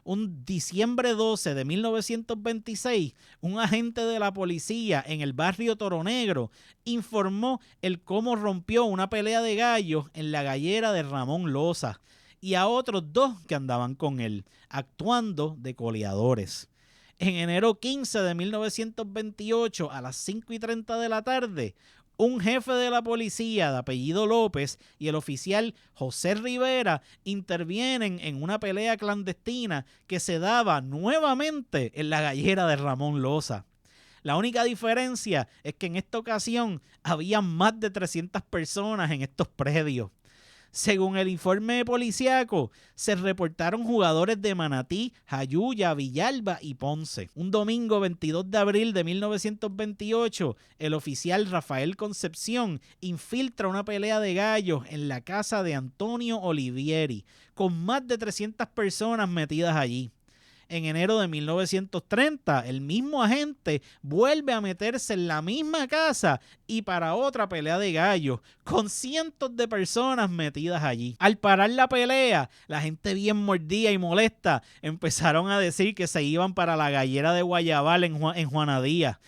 Speaker 1: un diciembre 12 de 1926, un agente de la policía en el barrio Toro Negro informó el cómo rompió una pelea de gallos en la gallera de Ramón Loza y a otros 2 que andaban con él, actuando de coleadores. En enero 15 de 1928, a las 5:30 de la tarde, un jefe de la policía de apellido López y el oficial José Rivera intervienen en una pelea clandestina que se daba nuevamente en la gallera de Ramón Loza. La única diferencia es que en esta ocasión había más de 300 personas en estos predios. Según el informe policíaco, se reportaron jugadores de Manatí, Jayuya, Villalba y Ponce. Un domingo 22 de abril de 1928, el oficial Rafael Concepción infiltra una pelea de gallos en la casa de Antonio Olivieri, con más de 300 personas metidas allí. En enero de 1930, el mismo agente vuelve a meterse en la misma casa y para otra pelea de gallos, con cientos de personas metidas allí. Al parar la pelea, la gente bien mordida y molesta empezaron a decir que se iban para la gallera de Guayabal en Juanadía.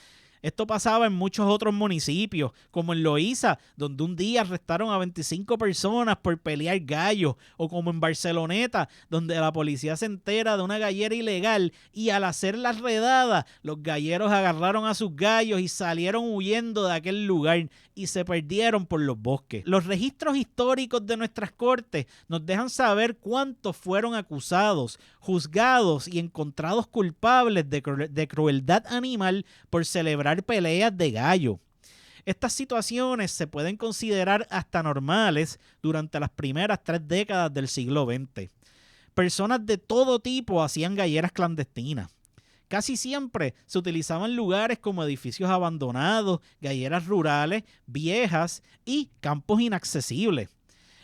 Speaker 1: Esto pasaba en muchos otros municipios, como en Loíza, donde un día arrestaron a 25 personas por pelear gallos, o como en Barceloneta, donde la policía se entera de una gallera ilegal y al hacer la redada, los galleros agarraron a sus gallos y salieron huyendo de aquel lugar y se perdieron por los bosques. Los registros históricos de nuestras cortes nos dejan saber cuántos fueron acusados, juzgados y encontrados culpables de crueldad animal por celebrar peleas de gallo. Estas situaciones se pueden considerar hasta normales durante las primeras 3 décadas del siglo XX. Personas de todo tipo hacían galleras clandestinas. Casi siempre se utilizaban lugares como edificios abandonados, galleras rurales, viejas y campos inaccesibles.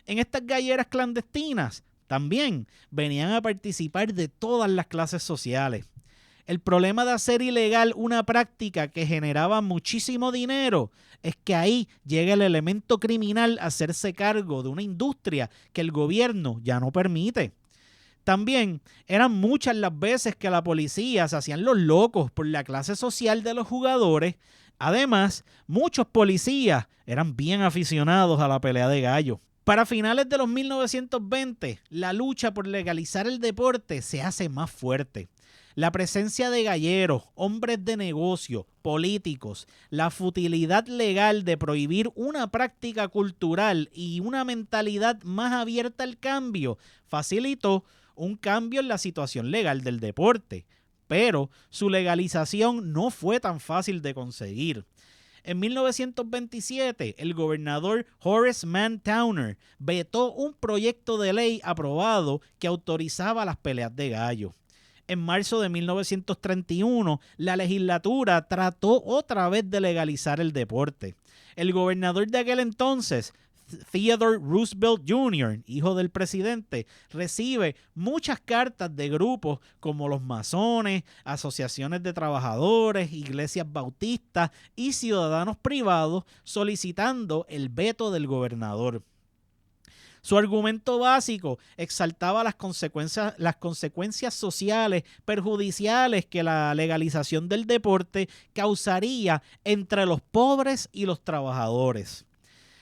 Speaker 1: En estas galleras clandestinas también venían a participar de todas las clases sociales. El problema de hacer ilegal una práctica que generaba muchísimo dinero es que ahí llega el elemento criminal a hacerse cargo de una industria que el gobierno ya no permite. También eran muchas las veces que la policía se hacían los locos por la clase social de los jugadores. Además, muchos policías eran bien aficionados a la pelea de gallo. Para finales de los 1920, la lucha por legalizar el deporte se hace más fuerte. La presencia de galleros, hombres de negocio, políticos, la futilidad legal de prohibir una práctica cultural y una mentalidad más abierta al cambio facilitó un cambio en la situación legal del deporte, pero su legalización no fue tan fácil de conseguir. En 1927, el gobernador Horace Mann Towner vetó un proyecto de ley aprobado que autorizaba las peleas de gallo. En marzo de 1931, la legislatura trató otra vez de legalizar el deporte. El gobernador de aquel entonces, Theodore Roosevelt Jr., hijo del presidente, recibe muchas cartas de grupos como los masones, asociaciones de trabajadores, iglesias bautistas y ciudadanos privados solicitando el veto del gobernador. Su argumento básico exaltaba las consecuencias sociales perjudiciales que la legalización del deporte causaría entre los pobres y los trabajadores.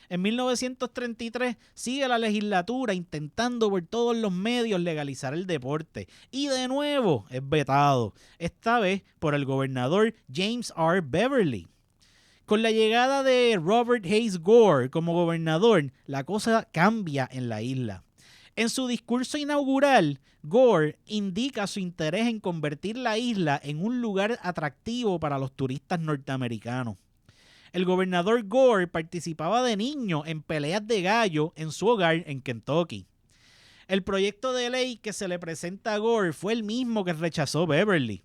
Speaker 1: En 1933 sigue la legislatura intentando por todos los medios legalizar el deporte y de nuevo es vetado, esta vez por el gobernador James R. Beverly. Con la llegada de Robert Hayes Gore como gobernador, la cosa cambia en la isla. En su discurso inaugural, Gore indica su interés en convertir la isla en un lugar atractivo para los turistas norteamericanos. El gobernador Gore participaba de niño en peleas de gallo en su hogar en Kentucky. El proyecto de ley que se le presenta a Gore fue el mismo que rechazó Beverly.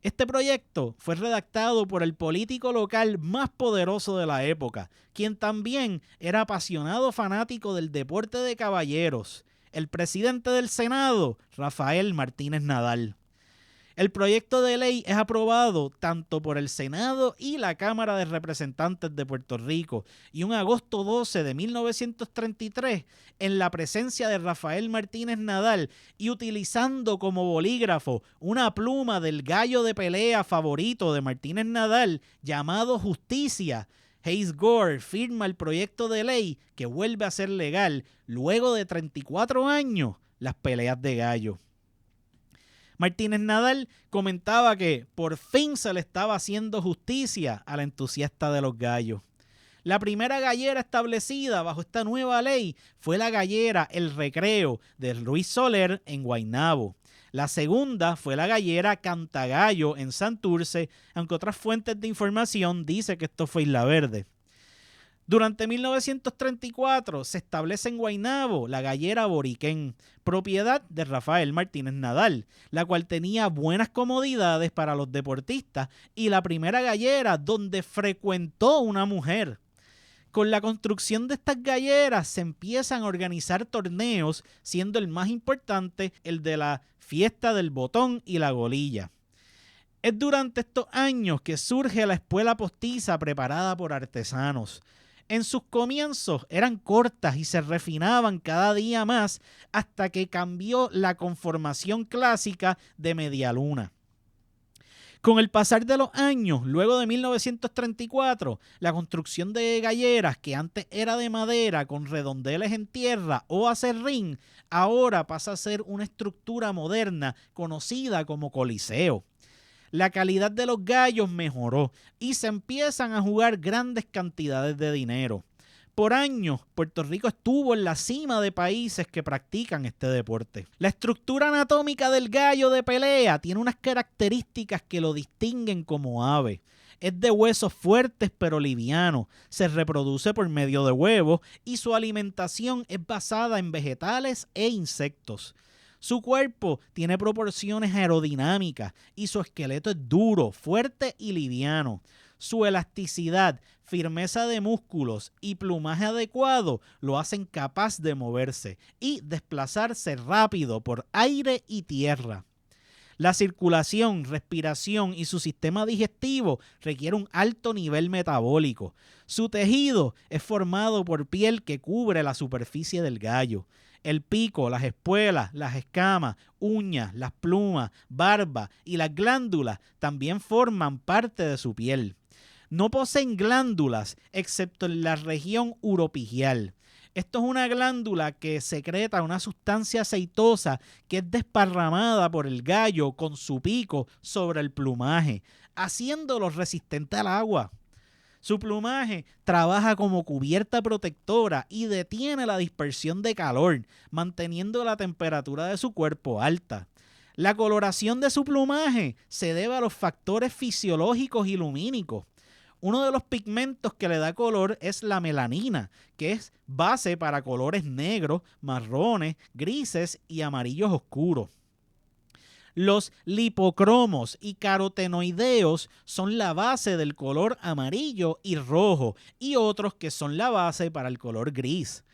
Speaker 1: Este proyecto fue redactado por el político local más poderoso de la época, quien también era apasionado fanático del deporte de caballeros, el presidente del Senado, Rafael Martínez Nadal. El proyecto de ley es aprobado tanto por el Senado y la Cámara de Representantes de Puerto Rico y un agosto 12 de 1933, en la presencia de Rafael Martínez Nadal y utilizando como bolígrafo una pluma del gallo de pelea favorito de Martínez Nadal llamado Justicia, Hayes Gore firma el proyecto de ley que vuelve a ser legal luego de 34 años las peleas de gallo. Martínez Nadal comentaba que por fin se le estaba haciendo justicia al entusiasta de los gallos. La primera gallera establecida bajo esta nueva ley fue la gallera El Recreo de Luis Soler en Guaynabo. La segunda fue la gallera Cantagallo en Santurce, aunque otras fuentes de información dicen que esto fue Isla Verde. Durante 1934 se establece en Guaynabo la gallera Boriquén, propiedad de Rafael Martínez Nadal, la cual tenía buenas comodidades para los deportistas y la primera gallera donde frecuentó una mujer. Con la construcción de estas galleras se empiezan a organizar torneos, siendo el más importante el de la Fiesta del Botón y la Golilla. Es durante estos años que surge la espuela postiza preparada por artesanos. En sus comienzos eran cortas y se refinaban cada día más hasta que cambió la conformación clásica de media luna. Con el pasar de los años, luego de 1934, la construcción de galleras que antes era de madera con redondeles en tierra o acerrín, ahora pasa a ser una estructura moderna conocida como coliseo. La calidad de los gallos mejoró y se empiezan a jugar grandes cantidades de dinero. Por años, Puerto Rico estuvo en la cima de países que practican este deporte. La estructura anatómica del gallo de pelea tiene unas características que lo distinguen como ave. Es de huesos fuertes pero livianos, se reproduce por medio de huevos y su alimentación es basada en vegetales e insectos. Su cuerpo tiene proporciones aerodinámicas y su esqueleto es duro, fuerte y liviano. Su elasticidad, firmeza de músculos y plumaje adecuado lo hacen capaz de moverse y desplazarse rápido por aire y tierra. La circulación, respiración y su sistema digestivo requiere un alto nivel metabólico. Su tejido es formado por piel que cubre la superficie del gallo. El pico, las espuelas, las escamas, uñas, las plumas, barba y las glándulas también forman parte de su piel. No poseen glándulas, excepto en la región uropigial. Esto es una glándula que secreta una sustancia aceitosa que es desparramada por el gallo con su pico sobre el plumaje, haciéndolo resistente al agua. Su plumaje trabaja como cubierta protectora y detiene la dispersión de calor, manteniendo la temperatura de su cuerpo alta. La coloración de su plumaje se debe a los factores fisiológicos y lumínicos. Uno de los pigmentos que le da color es la melanina, que es base para colores negros, marrones, grises y amarillos oscuros. Los lipocromos y carotenoideos son la base del color amarillo y rojo y otros que son la base para el color gris.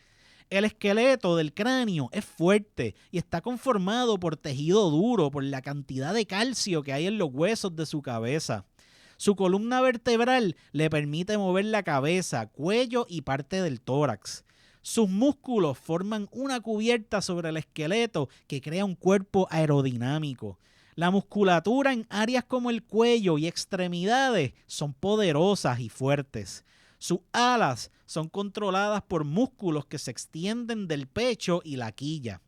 Speaker 1: El esqueleto del cráneo es fuerte y está conformado por tejido duro por la cantidad de calcio que hay en los huesos de su cabeza. Su columna vertebral le permite mover la cabeza, cuello y parte del tórax. Sus músculos forman una cubierta sobre el esqueleto que crea un cuerpo aerodinámico. La musculatura en áreas como el cuello y extremidades son poderosas y fuertes. Sus alas son controladas por músculos que se extienden del pecho y la quilla.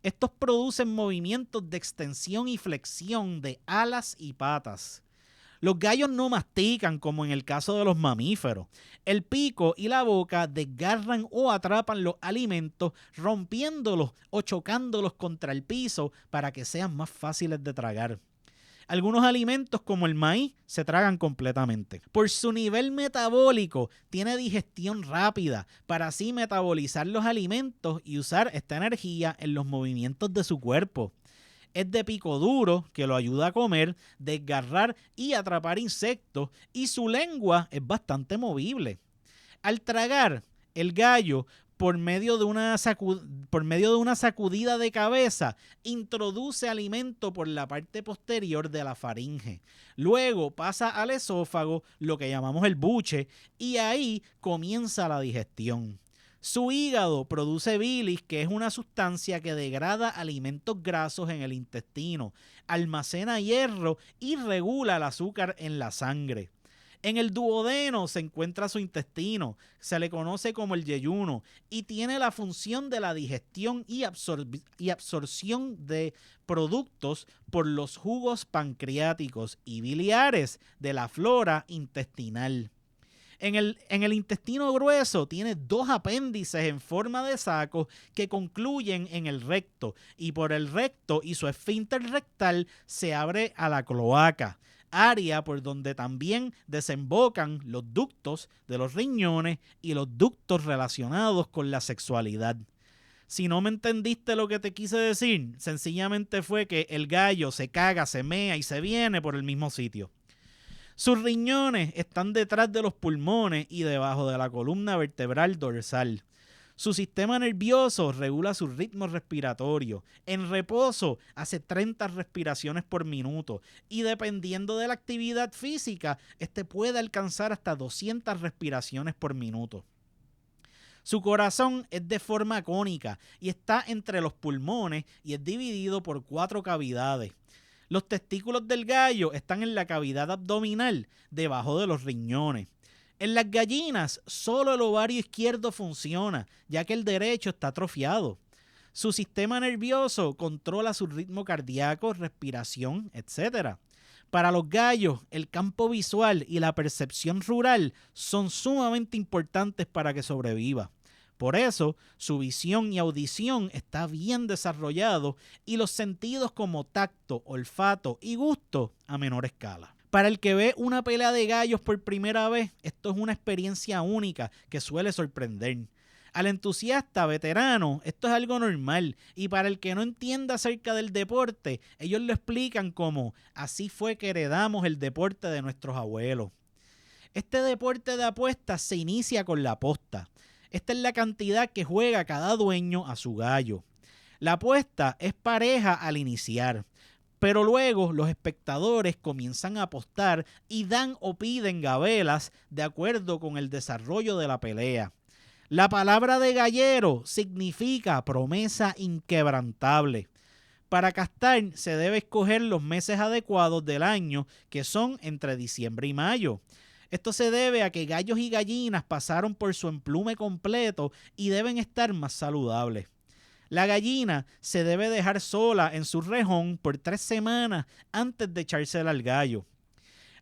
Speaker 1: Estos producen movimientos de extensión y flexión de alas y patas. Los gallos no mastican como en el caso de los mamíferos. El pico y la boca desgarran o atrapan los alimentos, rompiéndolos o chocándolos contra el piso para que sean más fáciles de tragar. Algunos alimentos como el maíz se tragan completamente. Por su nivel metabólico, tiene digestión rápida para así metabolizar los alimentos y usar esta energía en los movimientos de su cuerpo. Es de pico duro, que lo ayuda a comer, desgarrar y atrapar insectos, y su lengua es bastante movible. Al tragar, el gallo por medio de una sacudida de cabeza, introduce alimento por la parte posterior de la faringe. Luego pasa al esófago, lo que llamamos el buche, y ahí comienza la digestión. Su hígado produce bilis, que es una sustancia que degrada alimentos grasos en el intestino, almacena hierro y regula el azúcar en la sangre. En el duodeno se encuentra su intestino, se le conoce como el yeyuno, y tiene la función de la digestión y absorción de productos por los jugos pancreáticos y biliares de la flora intestinal. En el intestino grueso tiene 2 apéndices en forma de saco que concluyen en el recto, y por el recto y su esfínter rectal se abre a la cloaca, área por donde también desembocan los ductos de los riñones y los ductos relacionados con la sexualidad. Si no me entendiste lo que te quise decir, sencillamente fue que el gallo se caga, se mea y se viene por el mismo sitio. Sus riñones están detrás de los pulmones y debajo de la columna vertebral dorsal. Su sistema nervioso regula su ritmo respiratorio. En reposo hace 30 respiraciones por minuto y dependiendo de la actividad física, puede alcanzar hasta 200 respiraciones por minuto. Su corazón es de forma cónica y está entre los pulmones y es dividido por 4 cavidades. Los testículos del gallo están en la cavidad abdominal, debajo de los riñones. En las gallinas, solo el ovario izquierdo funciona, ya que el derecho está atrofiado. Su sistema nervioso controla su ritmo cardíaco, respiración, etc. Para los gallos, el campo visual y la percepción rural son sumamente importantes para que sobreviva. Por eso, su visión y audición está bien desarrollado y los sentidos como tacto, olfato y gusto a menor escala. Para el que ve una pelea de gallos por primera vez, esto es una experiencia única que suele sorprender. Al entusiasta veterano, esto es algo normal, y para el que no entienda acerca del deporte, ellos lo explican como así fue que heredamos el deporte de nuestros abuelos. Este deporte de apuestas se inicia con la aposta. Esta es la cantidad que juega cada dueño a su gallo. La apuesta es pareja al iniciar, pero luego los espectadores comienzan a apostar y dan o piden gabelas de acuerdo con el desarrollo de la pelea. La palabra de gallero significa promesa inquebrantable. Para castar se debe escoger los meses adecuados del año, que son entre diciembre y mayo. Esto se debe a que gallos y gallinas pasaron por su emplume completo y deben estar más saludables. La gallina se debe dejar sola en su rejón por 3 semanas antes de echársela al gallo.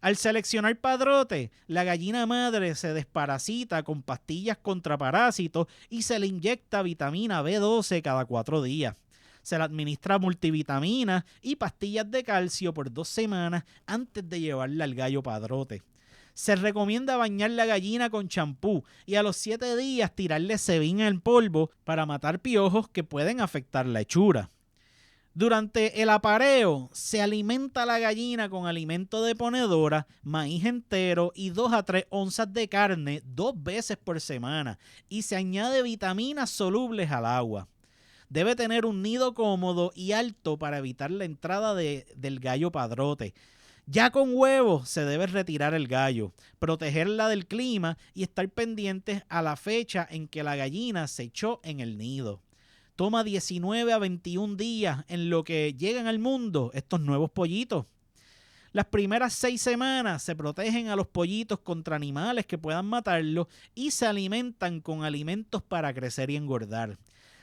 Speaker 1: Al seleccionar padrote, la gallina madre se desparasita con pastillas contra parásitos y se le inyecta vitamina B12 cada 4 días. Se le administra multivitaminas y pastillas de calcio por 2 semanas antes de llevarla al gallo padrote. Se recomienda bañar la gallina con champú y a los 7 días tirarle sebin en polvo para matar piojos que pueden afectar la hechura. Durante el apareo se alimenta la gallina con alimento de ponedora, maíz entero y 2 a 3 onzas de carne 2 veces por semana y se añade vitaminas solubles al agua. Debe tener un nido cómodo y alto para evitar la entrada del gallo padrote. Ya con huevos se debe retirar el gallo, protegerla del clima y estar pendientes a la fecha en que la gallina se echó en el nido. Toma 19 a 21 días en lo que llegan al mundo estos nuevos pollitos. Las primeras 6 semanas se protegen a los pollitos contra animales que puedan matarlos y se alimentan con alimentos para crecer y engordar.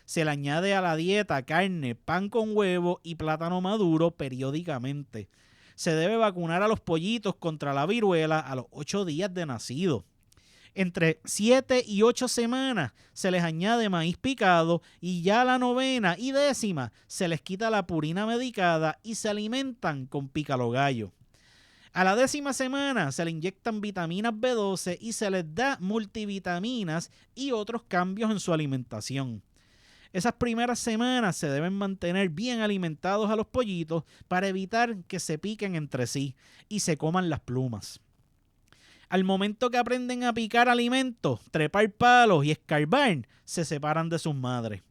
Speaker 1: Se le añade a la dieta carne, pan con huevo y plátano maduro periódicamente. Se debe vacunar a los pollitos contra la viruela a los 8 días de nacido. Entre 7 y 8 semanas se les añade maíz picado y ya a la 9ª y 10ª se les quita la purina medicada y se alimentan con pícalo gallo. A la 10ª semana se le inyectan vitaminas B12 y se les da multivitaminas y otros cambios en su alimentación. Esas primeras semanas se deben mantener bien alimentados a los pollitos para evitar que se piquen entre sí y se coman las plumas. Al momento que aprenden a picar alimentos, trepar palos y escarbar, se separan de sus madres.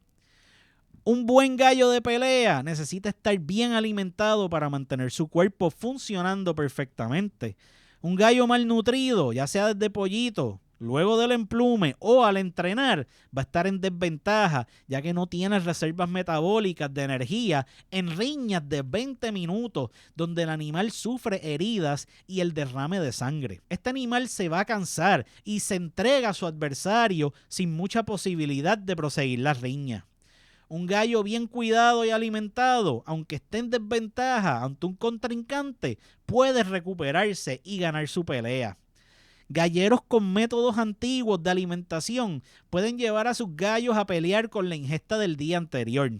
Speaker 1: Un buen gallo de pelea necesita estar bien alimentado para mantener su cuerpo funcionando perfectamente. Un gallo malnutrido, ya sea desde pollito, luego del emplume o al entrenar, va a estar en desventaja, ya que no tiene reservas metabólicas de energía en riñas de 20 minutos, donde el animal sufre heridas y el derrame de sangre. Este animal se va a cansar y se entrega a su adversario sin mucha posibilidad de proseguir la riña. Un gallo bien cuidado y alimentado, aunque esté en desventaja ante un contrincante, puede recuperarse y ganar su pelea. Galleros con métodos antiguos de alimentación pueden llevar a sus gallos a pelear con la ingesta del día anterior.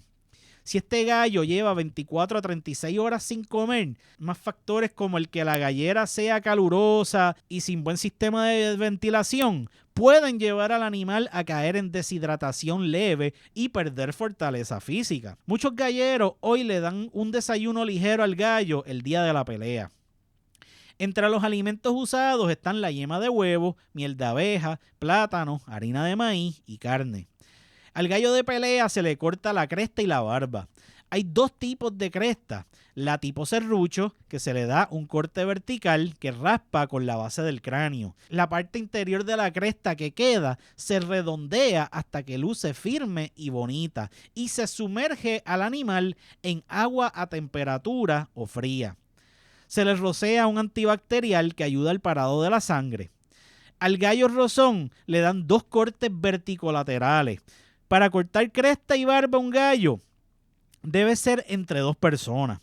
Speaker 1: Si este gallo lleva 24 a 36 horas sin comer, más factores como el que la gallera sea calurosa y sin buen sistema de ventilación pueden llevar al animal a caer en deshidratación leve y perder fortaleza física. Muchos galleros hoy le dan un desayuno ligero al gallo el día de la pelea. Entre los alimentos usados están la yema de huevo, miel de abeja, plátano, harina de maíz y carne. Al gallo de pelea se le corta la cresta y la barba. Hay dos tipos de cresta. La tipo serrucho, que se le da un corte vertical que raspa con la base del cráneo. La parte interior de la cresta que queda se redondea hasta que luce firme y bonita y se sumerge al animal en agua a temperatura o fría. Se le rocea un antibacterial que ayuda al parado de la sangre. Al gallo rozón le dan dos cortes verticolaterales. Para cortar cresta y barba a un gallo debe ser entre dos personas.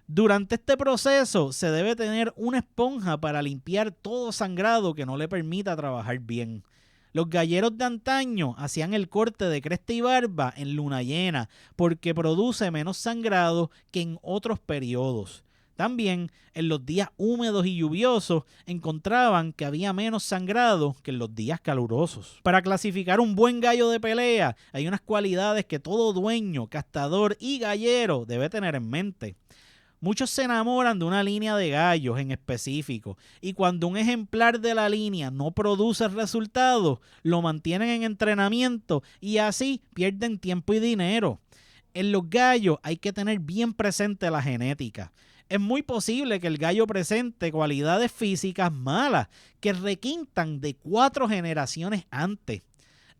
Speaker 1: Durante este proceso se debe tener una esponja para limpiar todo sangrado que no le permita trabajar bien. Los galleros de antaño hacían el corte de cresta y barba en luna llena porque produce menos sangrado que en otros periodos. También en los días húmedos y lluviosos encontraban que había menos sangrado que en los días calurosos. Para clasificar un buen gallo de pelea hay unas cualidades que todo dueño, castador y gallero debe tener en mente. Muchos se enamoran de una línea de gallos en específico y cuando un ejemplar de la línea no produce resultados, lo mantienen en entrenamiento y así pierden tiempo y dinero. En los gallos hay que tener bien presente la genética. Es muy posible que el gallo presente cualidades físicas malas que requintan de 4 generaciones antes.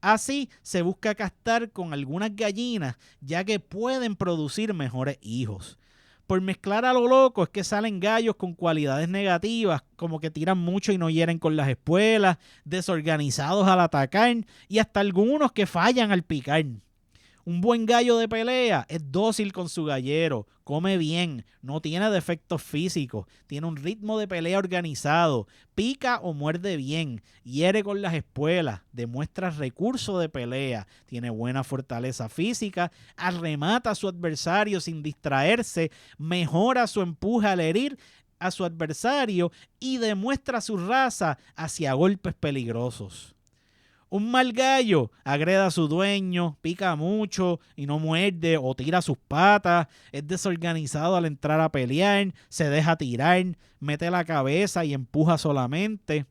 Speaker 1: Así se busca castar con algunas gallinas ya que pueden producir mejores hijos. Por mezclar a lo loco es que salen gallos con cualidades negativas, como que tiran mucho y no hieren con las espuelas, desorganizados al atacar y hasta algunos que fallan al picar. Un buen gallo de pelea es dócil con su gallero, come bien, no tiene defectos físicos, tiene un ritmo de pelea organizado, pica o muerde bien, hiere con las espuelas, demuestra recurso de pelea, tiene buena fortaleza física, arremata a su adversario sin distraerse, mejora su empuje al herir a su adversario y demuestra su raza hacia golpes peligrosos. Un mal gallo agreda a su dueño, pica mucho y no muerde o tira sus patas, es desorganizado al entrar a pelear, se deja tirar, mete la cabeza y empuja solamente.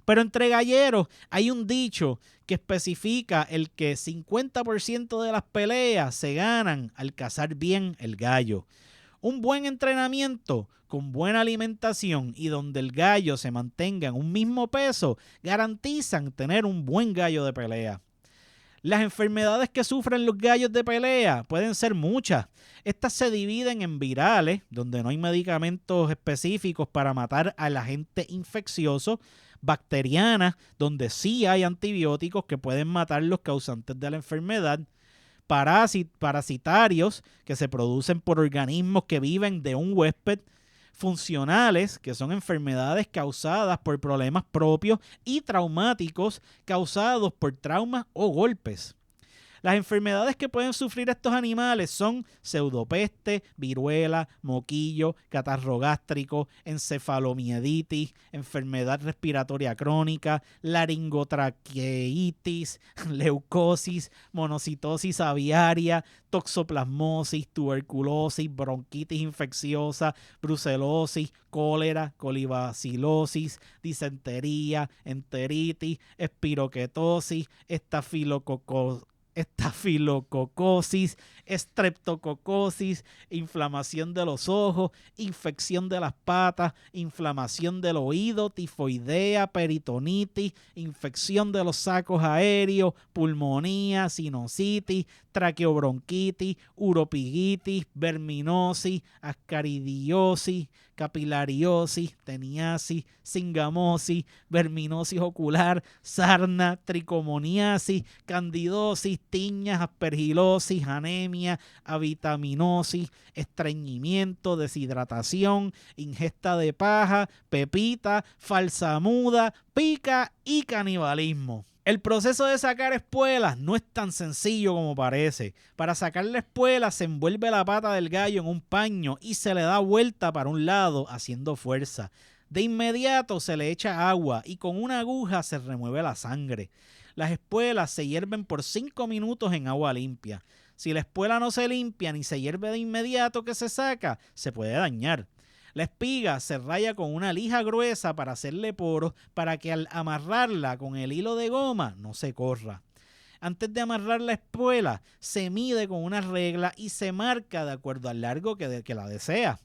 Speaker 1: Pero entre galleros hay un dicho que especifica el que 50% de las peleas se ganan al cazar bien el gallo. Un buen entrenamiento con buena alimentación y donde el gallo se mantenga en un mismo peso garantizan tener un buen gallo de pelea. Las enfermedades que sufren los gallos de pelea pueden ser muchas. Estas se dividen en virales, donde no hay medicamentos específicos para matar al agente infeccioso, bacterianas, donde sí hay antibióticos que pueden matar los causantes de la enfermedad, parasitarios que se producen por organismos que viven de un huésped, funcionales, que son enfermedades causadas por problemas propios y traumáticos causados por traumas o golpes. Las enfermedades que pueden sufrir estos animales son pseudopeste, viruela, moquillo, catarro gástrico, encefalomielitis, enfermedad respiratoria crónica, laringotraqueitis, leucosis, monocitosis aviaria, toxoplasmosis, tuberculosis, bronquitis infecciosa, brucelosis, cólera, colibacilosis, disentería, enteritis, espiroquetosis, estafilococosis, estreptococosis, inflamación de los ojos, infección de las patas, inflamación del oído, tifoidea, peritonitis, infección de los sacos aéreos, pulmonía, sinusitis, traqueobronquitis, uropigitis, verminosis, ascaridiosis, capilariosis, teniasis, cingamosis, verminosis ocular, sarna, tricomoniasis, candidosis, tiñas, aspergilosis, anemia, avitaminosis, estreñimiento, deshidratación, ingesta de paja, pepita, falsa muda, pica y canibalismo. El proceso de sacar espuelas no es tan sencillo como parece. Para sacar la espuela se envuelve la pata del gallo en un paño y se le da vuelta para un lado haciendo fuerza. De inmediato se le echa agua y con una aguja se remueve la sangre. Las espuelas se hierven por 5 minutos en agua limpia. Si la espuela no se limpia ni se hierve de inmediato que se saca, se puede dañar. La espiga se raya con una lija gruesa para hacerle poros para que al amarrarla con el hilo de goma no se corra. Antes de amarrar la espuela, se mide con una regla y se marca de acuerdo al largo que la desea.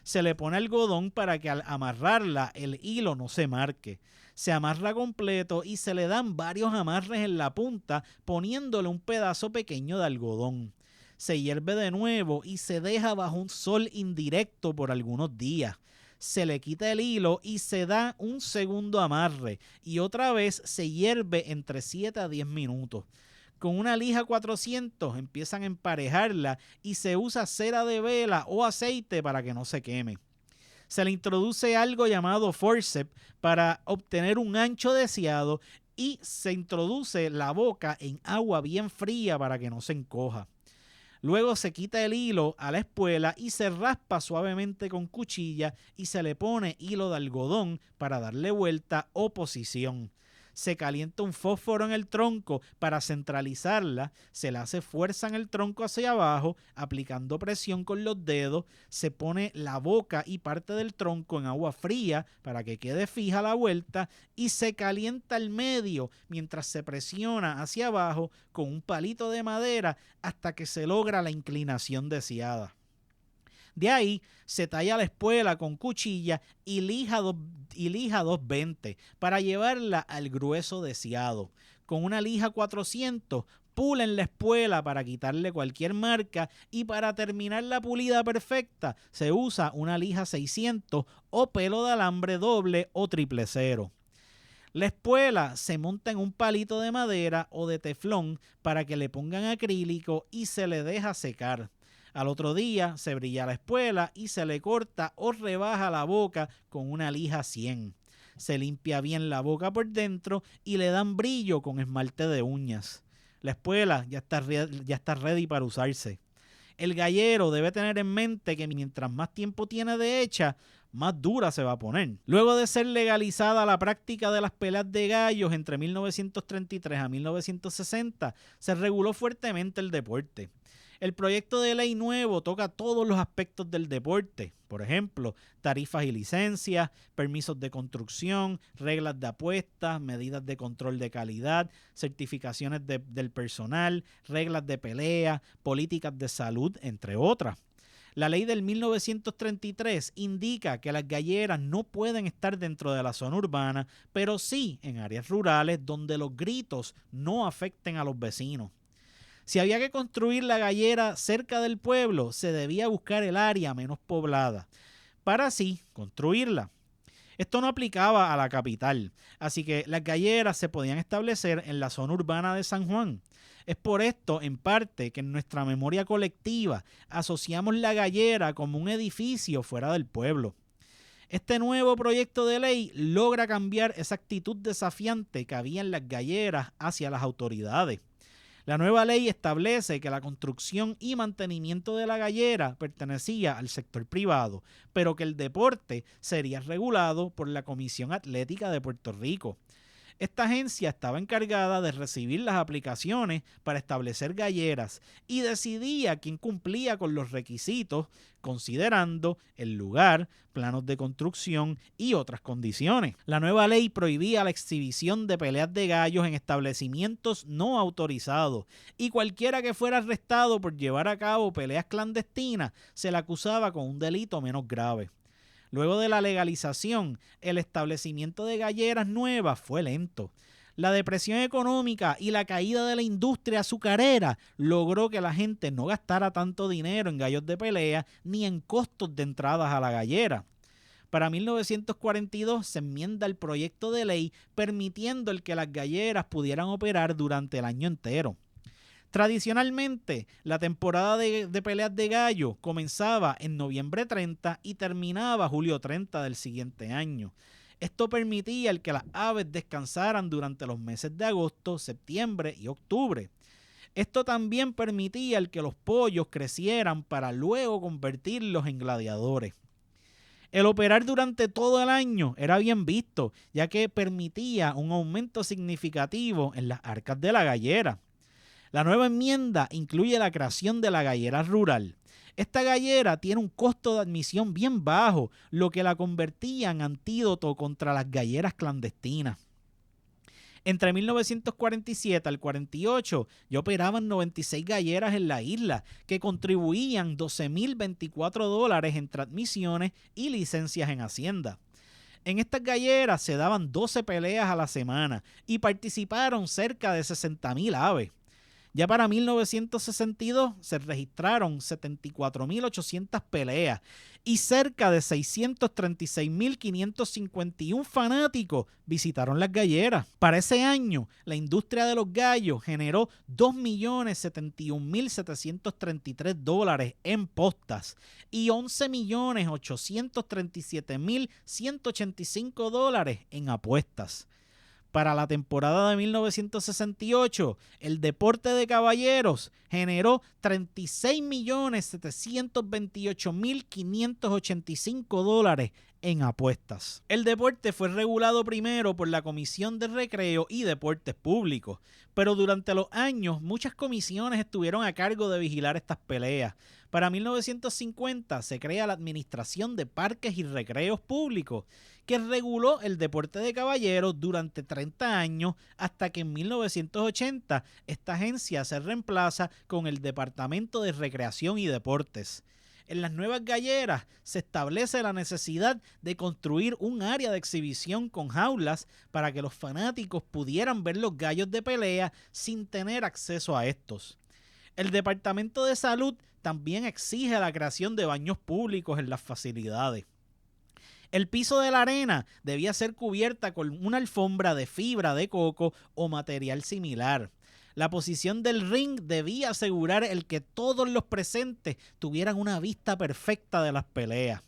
Speaker 1: Se le pone algodón para que al amarrarla el hilo no se marque. Se amarra completo y se le dan varios amarres en la punta poniéndole un pedazo pequeño de algodón. Se hierve de nuevo y se deja bajo un sol indirecto por algunos días. Se le quita el hilo y se da un segundo amarre y otra vez se hierve entre 7 a 10 minutos. Con una lija 400 empiezan a emparejarla y se usa cera de vela o aceite para que no se queme. Se le introduce algo llamado forceps para obtener un ancho deseado y se introduce la boca en agua bien fría para que no se encoja. Luego se quita el hilo a la espuela y se raspa suavemente con cuchilla y se le pone hilo de algodón para darle vuelta o posición. Se calienta un fósforo en el tronco para centralizarla, se le hace fuerza en el tronco hacia abajo, aplicando presión con los dedos, se pone la boca y parte del tronco en agua fría para que quede fija la vuelta y se calienta el medio mientras se presiona hacia abajo con un palito de madera hasta que se logra la inclinación deseada. De ahí se talla la espuela con cuchilla y lija 220 para llevarla al grueso deseado. Con una lija 400 pulen la espuela para quitarle cualquier marca y para terminar la pulida perfecta se usa una lija 600 o pelo de alambre doble o 000. La espuela se monta en un palito de madera o de teflón para que le pongan acrílico y se le deja secar. Al otro día se brilla la espuela y se le corta o rebaja la boca con una lija 100. Se limpia bien la boca por dentro y le dan brillo con esmalte de uñas. La espuela ya está ready para usarse. El gallero debe tener en mente que mientras más tiempo tiene de hecha, más dura se va a poner. Luego de ser legalizada la práctica de las peleas de gallos entre 1933 a 1960, se reguló fuertemente el deporte. El proyecto de ley nuevo toca todos los aspectos del deporte, por ejemplo, tarifas y licencias, permisos de construcción, reglas de apuestas, medidas de control de calidad, certificaciones del personal, reglas de pelea, políticas de salud, entre otras. La ley del 1933 indica que las galleras no pueden estar dentro de la zona urbana, pero sí en áreas rurales donde los gritos no afecten a los vecinos. Si había que construir la gallera cerca del pueblo, se debía buscar el área menos poblada para así construirla. Esto no aplicaba a la capital, así que las galleras se podían establecer en la zona urbana de San Juan. Es por esto, en parte, que en nuestra memoria colectiva asociamos la gallera como un edificio fuera del pueblo. Este nuevo proyecto de ley logra cambiar esa actitud desafiante que había en las galleras hacia las autoridades. La nueva ley establece que la construcción y mantenimiento de la gallera pertenecía al sector privado, pero que el deporte sería regulado por la Comisión Atlética de Puerto Rico. Esta agencia estaba encargada de recibir las aplicaciones para establecer galleras y decidía quién cumplía con los requisitos, considerando el lugar, planos de construcción y otras condiciones. La nueva ley prohibía la exhibición de peleas de gallos en establecimientos no autorizados y cualquiera que fuera arrestado por llevar a cabo peleas clandestinas se le acusaba con un delito menos grave. Luego de la legalización, el establecimiento de galleras nuevas fue lento. La depresión económica y la caída de la industria azucarera logró que la gente no gastara tanto dinero en gallos de pelea ni en costos de entradas a la gallera. Para 1942 se enmienda el proyecto de ley permitiendo el que las galleras pudieran operar durante el año entero. Tradicionalmente, la temporada de peleas de gallo comenzaba en noviembre 30 y terminaba julio 30 del siguiente año. Esto permitía el que las aves descansaran durante los meses de agosto, septiembre y octubre. Esto también permitía el que los pollos crecieran para luego convertirlos en gladiadores. El operar durante todo el año era bien visto, ya que permitía un aumento significativo en las arcas de la gallera. La nueva enmienda incluye la creación de la gallera rural. Esta gallera tiene un costo de admisión bien bajo, lo que la convertía en antídoto contra las galleras clandestinas. Entre 1947 al 48 ya operaban 96 galleras en la isla, que contribuían $12,024 entre admisiones y licencias en Hacienda. En estas galleras se daban 12 peleas a la semana y participaron cerca de 60,000 aves. Ya para 1962 se registraron 74,800 peleas y cerca de 636,551 fanáticos visitaron las galleras. Para ese año, la industria de los gallos generó $2,071,733 en postas y $11,837,185 en apuestas. Para la temporada de 1968, el deporte de caballeros generó $36,728,585 en apuestas. El deporte fue regulado primero por la Comisión de Recreo y Deportes Públicos, pero durante los años muchas comisiones estuvieron a cargo de vigilar estas peleas. Para 1950 se crea la Administración de Parques y Recreos Públicos, que reguló el deporte de caballeros durante 30 años hasta que en 1980 esta agencia se reemplaza con el Departamento de Recreación y Deportes. En las nuevas galleras se establece la necesidad de construir un área de exhibición con jaulas para que los fanáticos pudieran ver los gallos de pelea sin tener acceso a estos. El Departamento de Salud también exige la creación de baños públicos en las facilidades. El piso de la arena debía ser cubierta con una alfombra de fibra de coco o material similar. La posición del ring debía asegurar el que todos los presentes tuvieran una vista perfecta de las peleas.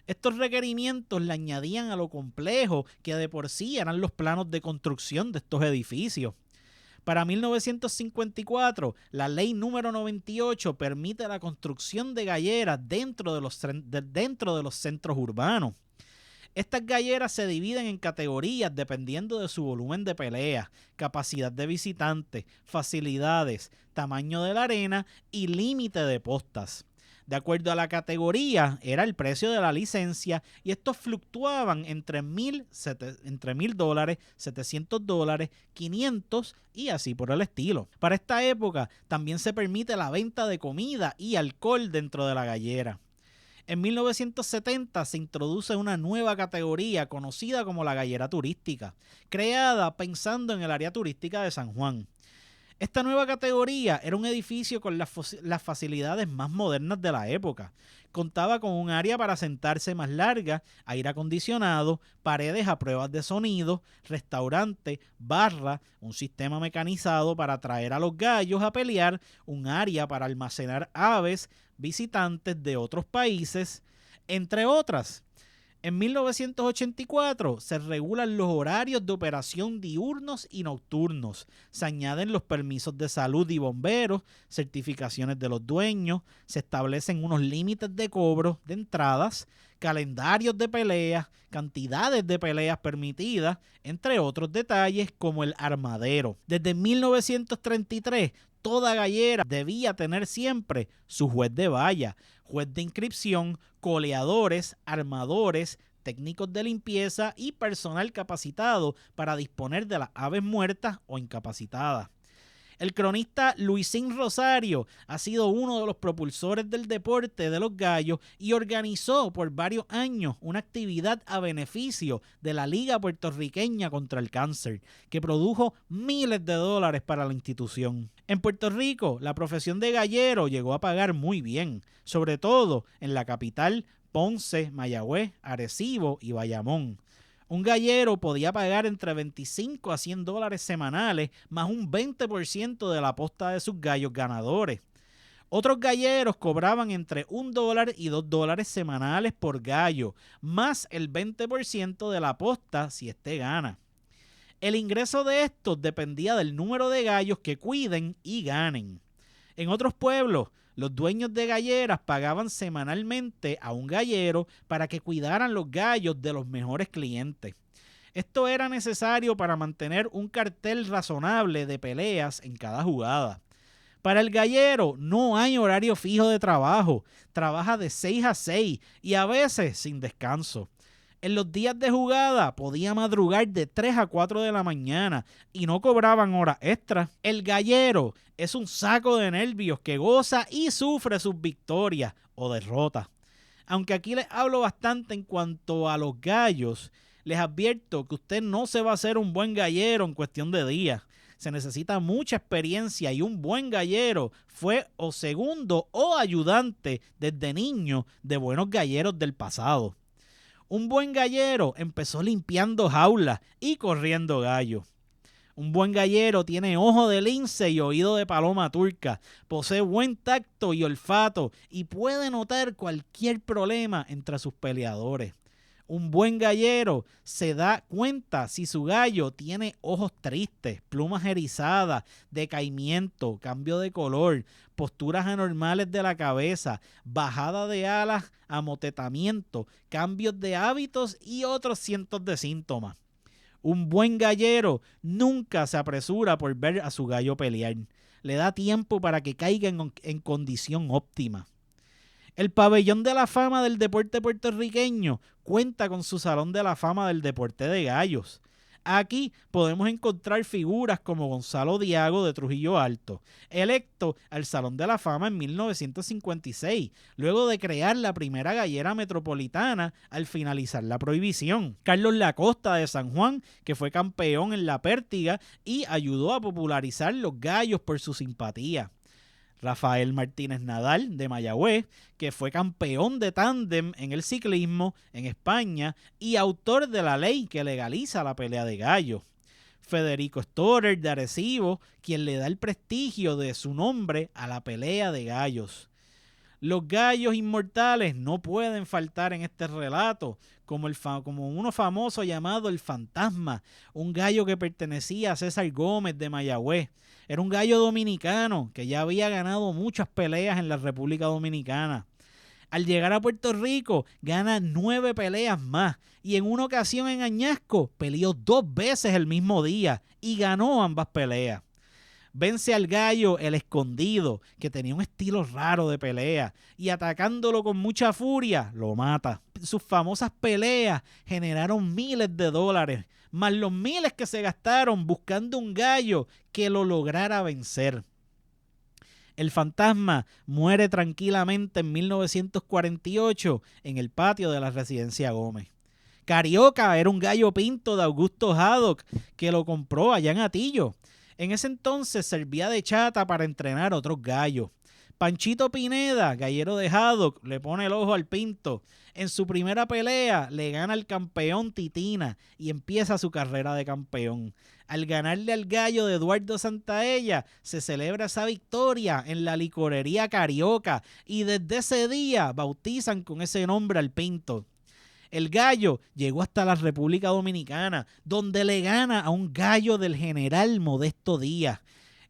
Speaker 1: Estos requerimientos le añadían a lo complejo que de por sí eran los planos de construcción de estos edificios. Para 1954, la ley número 98 permite la construcción de galleras dentro de los centros urbanos. Estas galleras se dividen en categorías dependiendo de su volumen de pelea, capacidad de visitantes, facilidades, tamaño de la arena y límite de postas. De acuerdo a la categoría, era el precio de la licencia y estos fluctuaban entre $1,000, $700, $500 y así por el estilo. Para esta época también se permite la venta de comida y alcohol dentro de la gallera. En 1970 se introduce una nueva categoría conocida como la gallera turística, creada pensando en el área turística de San Juan. Esta nueva categoría era un edificio con las facilidades más modernas de la época. Contaba con un área para sentarse más larga, aire acondicionado, paredes a pruebas de sonido, restaurante, barra, un sistema mecanizado para traer a los gallos a pelear, un área para almacenar aves, visitantes de otros países, entre otras. En 1984 se regulan los horarios de operación diurnos y nocturnos, se añaden los permisos de salud y bomberos, certificaciones de los dueños, se establecen unos límites de cobro de entradas, calendarios de peleas, cantidades de peleas permitidas, entre otros detalles como el armadero. Desde 1933, toda gallera debía tener siempre su juez de valla, juez de inscripción, coleadores, armadores, técnicos de limpieza y personal capacitado para disponer de las aves muertas o incapacitadas. El cronista Luisín Rosario ha sido uno de los propulsores del deporte de los gallos y organizó por varios años una actividad a beneficio de la Liga Puertorriqueña contra el Cáncer, que produjo miles de dólares para la institución. En Puerto Rico, la profesión de gallero llegó a pagar muy bien, sobre todo en la capital, Ponce, Mayagüez, Arecibo y Bayamón. Un gallero podía pagar entre 25 a 100 dólares semanales, más un 20% de la posta de sus gallos ganadores. Otros galleros cobraban entre $1 y $2 semanales por gallo, más el 20% de la posta si éste gana. El ingreso de estos dependía del número de gallos que cuiden y ganen. En otros pueblos, los dueños de galleras pagaban semanalmente a un gallero para que cuidaran los gallos de los mejores clientes. Esto era necesario para mantener un cartel razonable de peleas en cada jugada. Para el gallero no hay horario fijo de trabajo, trabaja de 6 a 6 y a veces sin descanso. En los días de jugada podía madrugar de 3 a 4 de la mañana y no cobraban horas extras. El gallero es un saco de nervios que goza y sufre sus victorias o derrotas. Aunque aquí les hablo bastante en cuanto a los gallos, les advierto que usted no se va a hacer un buen gallero en cuestión de días. Se necesita mucha experiencia y un buen gallero fue o segundo o ayudante desde niño de buenos galleros del pasado. Un buen gallero empezó limpiando jaulas y corriendo gallos. Un buen gallero tiene ojo de lince y oído de paloma turca, posee buen tacto y olfato y puede notar cualquier problema entre sus peleadores. Un buen gallero se da cuenta si su gallo tiene ojos tristes, plumas erizadas, decaimiento, cambio de color, posturas anormales de la cabeza, bajada de alas, amotetamiento, cambios de hábitos y otros cientos de síntomas. Un buen gallero nunca se apresura por ver a su gallo pelear. Le da tiempo para que caiga en condición óptima. El Pabellón de la Fama del Deporte Puertorriqueño cuenta con su Salón de la Fama del Deporte de Gallos. Aquí podemos encontrar figuras como Gonzalo Diago de Trujillo Alto, electo al Salón de la Fama en 1956, luego de crear la primera gallera metropolitana al finalizar la prohibición. Carlos Lacosta de San Juan, que fue campeón en la pértiga y ayudó a popularizar los gallos por su simpatía. Rafael Martínez Nadal de Mayagüez, que fue campeón de tándem en el ciclismo en España y autor de la ley que legaliza la pelea de gallos. Federico Storer de Arecibo, quien le da el prestigio de su nombre a la pelea de gallos. Los gallos inmortales no pueden faltar en este relato, como uno famoso llamado el Fantasma, un gallo que pertenecía a César Gómez de Mayagüez. Era un gallo dominicano que ya había ganado muchas peleas en la República Dominicana. Al llegar a Puerto Rico, gana 9 peleas más y en una ocasión en Añasco peleó 2 veces el mismo día y ganó ambas peleas. Vence al gallo El Escondido, que tenía un estilo raro de pelea, y atacándolo con mucha furia, lo mata. Sus famosas peleas generaron miles de dólares, más los miles que se gastaron buscando un gallo que lo lograra vencer. El Fantasma muere tranquilamente en 1948 en el patio de la Residencia Gómez. Carioca era un gallo pinto de Augusto Haddock, que lo compró allá en Atillo. En ese entonces servía de chata para entrenar otros gallos. Panchito Pineda, gallero de Haddock, le pone el ojo al pinto. En su primera pelea le gana al campeón Titina y empieza su carrera de campeón. Al ganarle al gallo de Eduardo Santaella, se celebra esa victoria en la licorería Carioca y desde ese día bautizan con ese nombre al pinto. El gallo llegó hasta la República Dominicana, donde le gana a un gallo del general Modesto Díaz.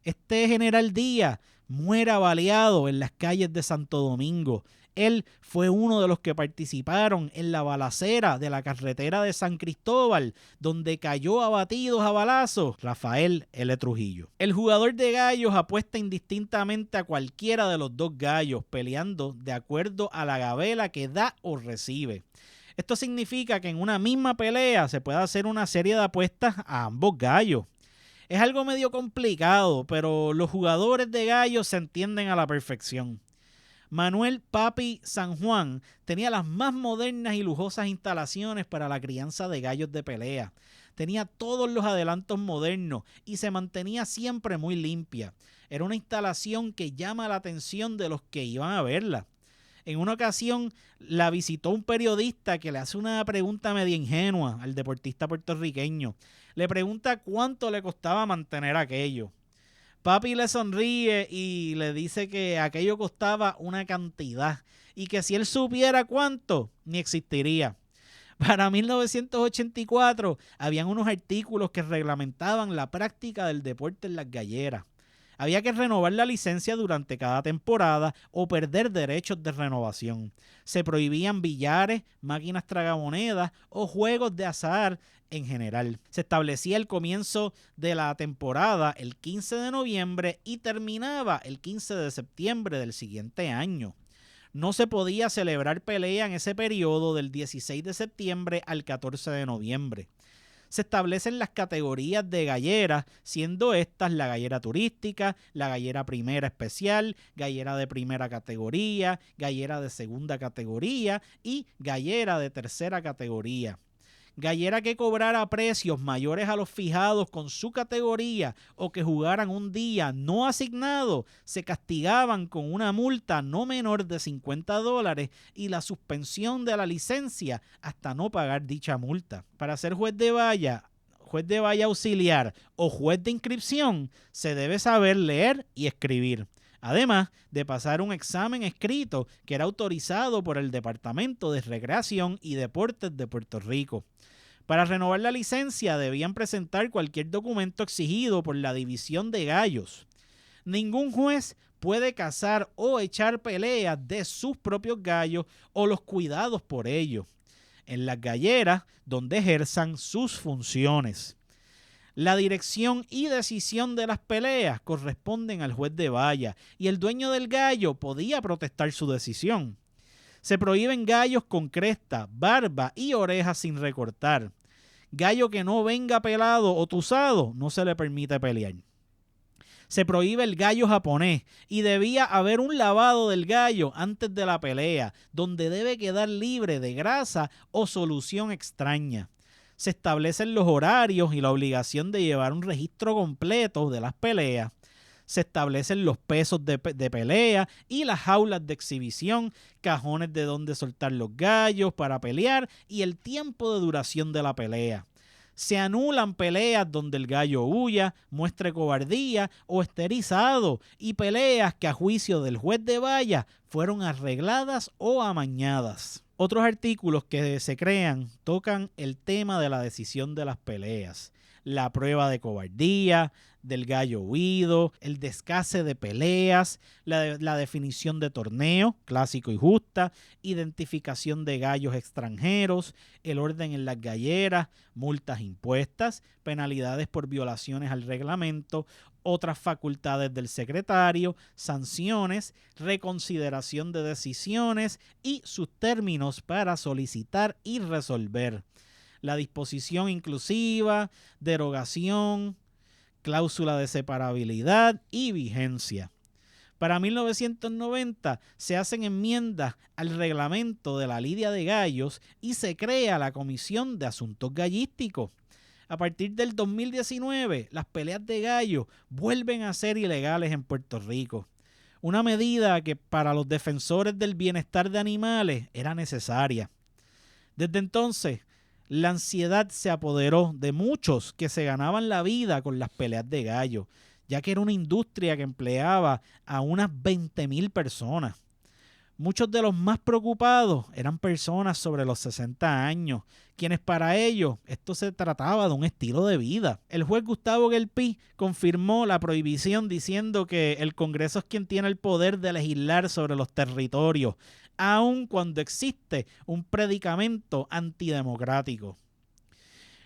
Speaker 1: Este general Díaz muere baleado en las calles de Santo Domingo. Él fue uno de los que participaron en la balacera de la carretera de San Cristóbal, donde cayó abatidos a balazos Rafael L. Trujillo. El jugador de gallos apuesta indistintamente a cualquiera de los dos gallos, peleando de acuerdo a la gabela que da o recibe. Esto significa que en una misma pelea se puede hacer una serie de apuestas a ambos gallos. Es algo medio complicado, pero los jugadores de gallos se entienden a la perfección. Manuel Papi San Juan tenía las más modernas y lujosas instalaciones para la crianza de gallos de pelea. Tenía todos los adelantos modernos y se mantenía siempre muy limpia. Era una instalación que llama la atención de los que iban a verla. En una ocasión la visitó un periodista que le hace una pregunta media ingenua al deportista puertorriqueño. Le pregunta cuánto le costaba mantener aquello. Papi le sonríe y le dice que aquello costaba una cantidad y que si él supiera cuánto, ni existiría. Para 1984 habían unos artículos que reglamentaban la práctica del deporte en las galleras. Había que renovar la licencia durante cada temporada o perder derechos de renovación. Se prohibían billares, máquinas tragamonedas o juegos de azar en general. Se establecía el comienzo de la temporada el 15 de noviembre y terminaba el 15 de septiembre del siguiente año. No se podía celebrar pelea en ese periodo del 16 de septiembre al 14 de noviembre. Se establecen las categorías de galleras, siendo estas la gallera turística, la gallera primera especial, gallera de primera categoría, gallera de segunda categoría y gallera de tercera categoría. Gallera que cobrara precios mayores a los fijados con su categoría o que jugaran un día no asignado se castigaban con una multa no menor de $50 y la suspensión de la licencia hasta no pagar dicha multa. Para ser juez de valla auxiliar o juez de inscripción se debe saber leer y escribir, además de pasar un examen escrito que era autorizado por el Departamento de Recreación y Deportes de Puerto Rico. Para renovar la licencia debían presentar cualquier documento exigido por la División de Gallos. Ningún juez puede cazar o echar peleas de sus propios gallos o los cuidados por ellos en las galleras donde ejerzan sus funciones. La dirección y decisión de las peleas corresponden al juez de valla y el dueño del gallo podía protestar su decisión. Se prohíben gallos con cresta, barba y orejas sin recortar. Gallo que no venga pelado o tuzado no se le permite pelear. Se prohíbe el gallo japonés y debía haber un lavado del gallo antes de la pelea, donde debe quedar libre de grasa o solución extraña. Se establecen los horarios y la obligación de llevar un registro completo de las peleas. Se establecen los pesos de pelea y las jaulas de exhibición, cajones de donde soltar los gallos para pelear y el tiempo de duración de la pelea. Se anulan peleas donde el gallo huya, muestre cobardía o esté erizado y peleas que a juicio del juez de valla fueron arregladas o amañadas. Otros artículos que se crean tocan el tema de la decisión de las peleas, la prueba de cobardía, del gallo huido, el descase de peleas, la definición de torneo, clásico y justa, identificación de gallos extranjeros, el orden en las galleras, multas impuestas, penalidades por violaciones al reglamento, otras facultades del secretario, sanciones, reconsideración de decisiones y sus términos para solicitar y resolver. La disposición inclusiva, derogación, cláusula de separabilidad y vigencia. Para 1990 se hacen enmiendas al reglamento de la lidia de gallos y se crea la Comisión de Asuntos Gallísticos. A partir del 2019, las peleas de gallos vuelven a ser ilegales en Puerto Rico. Una medida que para los defensores del bienestar de animales era necesaria. Desde entonces, la ansiedad se apoderó de muchos que se ganaban la vida con las peleas de gallo, ya que era una industria que empleaba a unas 20,000 personas. Muchos de los más preocupados eran personas sobre los 60 años, quienes para ellos esto se trataba de un estilo de vida. El juez Gustavo Gelpi confirmó la prohibición diciendo que el Congreso es quien tiene el poder de legislar sobre los territorios, aun cuando existe un predicamento antidemocrático.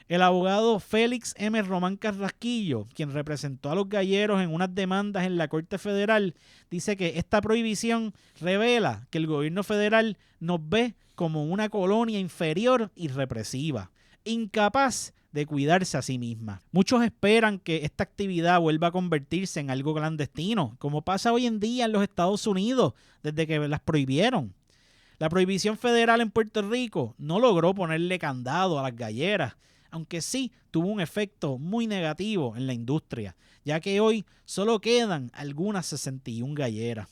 Speaker 1: El abogado Félix M. Román Carrasquillo, quien representó a los galleros en unas demandas en la Corte Federal, dice que esta prohibición revela que el gobierno federal nos ve como una colonia inferior y represiva, incapaz de cuidarse a sí misma. Muchos esperan que esta actividad vuelva a convertirse en algo clandestino, como pasa hoy en día en los Estados Unidos, desde que las prohibieron. La prohibición federal en Puerto Rico no logró ponerle candado a las galleras, aunque sí tuvo un efecto muy negativo en la industria, ya que hoy solo quedan algunas 61 galleras.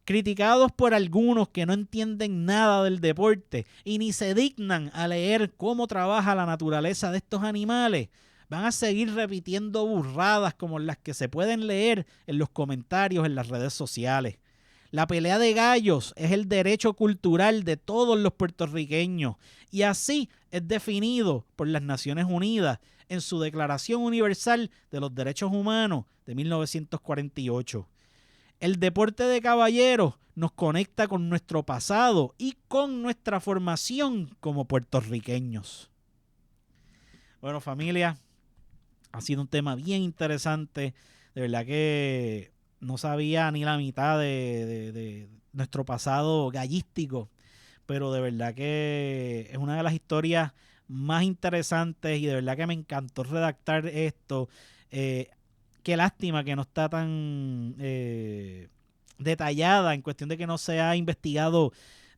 Speaker 1: Criticados por algunos que no entienden nada del deporte y ni se dignan a leer cómo trabaja la naturaleza de estos animales, van a seguir repitiendo burradas como las que se pueden leer en los comentarios en las redes sociales. La pelea de gallos es el derecho cultural de todos los puertorriqueños y así es definido por las Naciones Unidas en su Declaración Universal de los Derechos Humanos de 1948. El deporte de caballeros nos conecta con nuestro pasado y con nuestra formación como puertorriqueños. Bueno, familia, ha sido un tema bien interesante. De verdad que no sabía ni la mitad de nuestro pasado gallístico, pero de verdad que es una de las historias más interesantes y de verdad que me encantó redactar esto. Qué lástima que no está tan detallada en cuestión de que no se ha investigado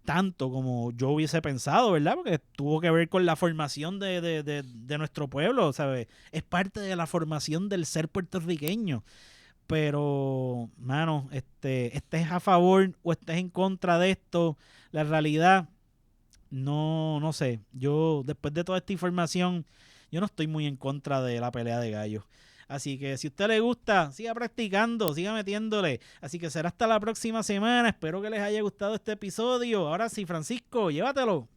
Speaker 1: tanto como yo hubiese pensado, ¿verdad? Porque tuvo que ver con la formación de nuestro pueblo, ¿sabes? Es parte de la formación del ser puertorriqueño. Pero, mano, estés a favor o estés en contra de esto, la realidad, no sé. Yo, después de toda esta información, yo no estoy muy en contra de la pelea de gallos. Así que si a usted le gusta, siga practicando, siga metiéndole. Así que será hasta la próxima semana. Espero que les haya gustado este episodio. Ahora sí, Francisco, llévatelo.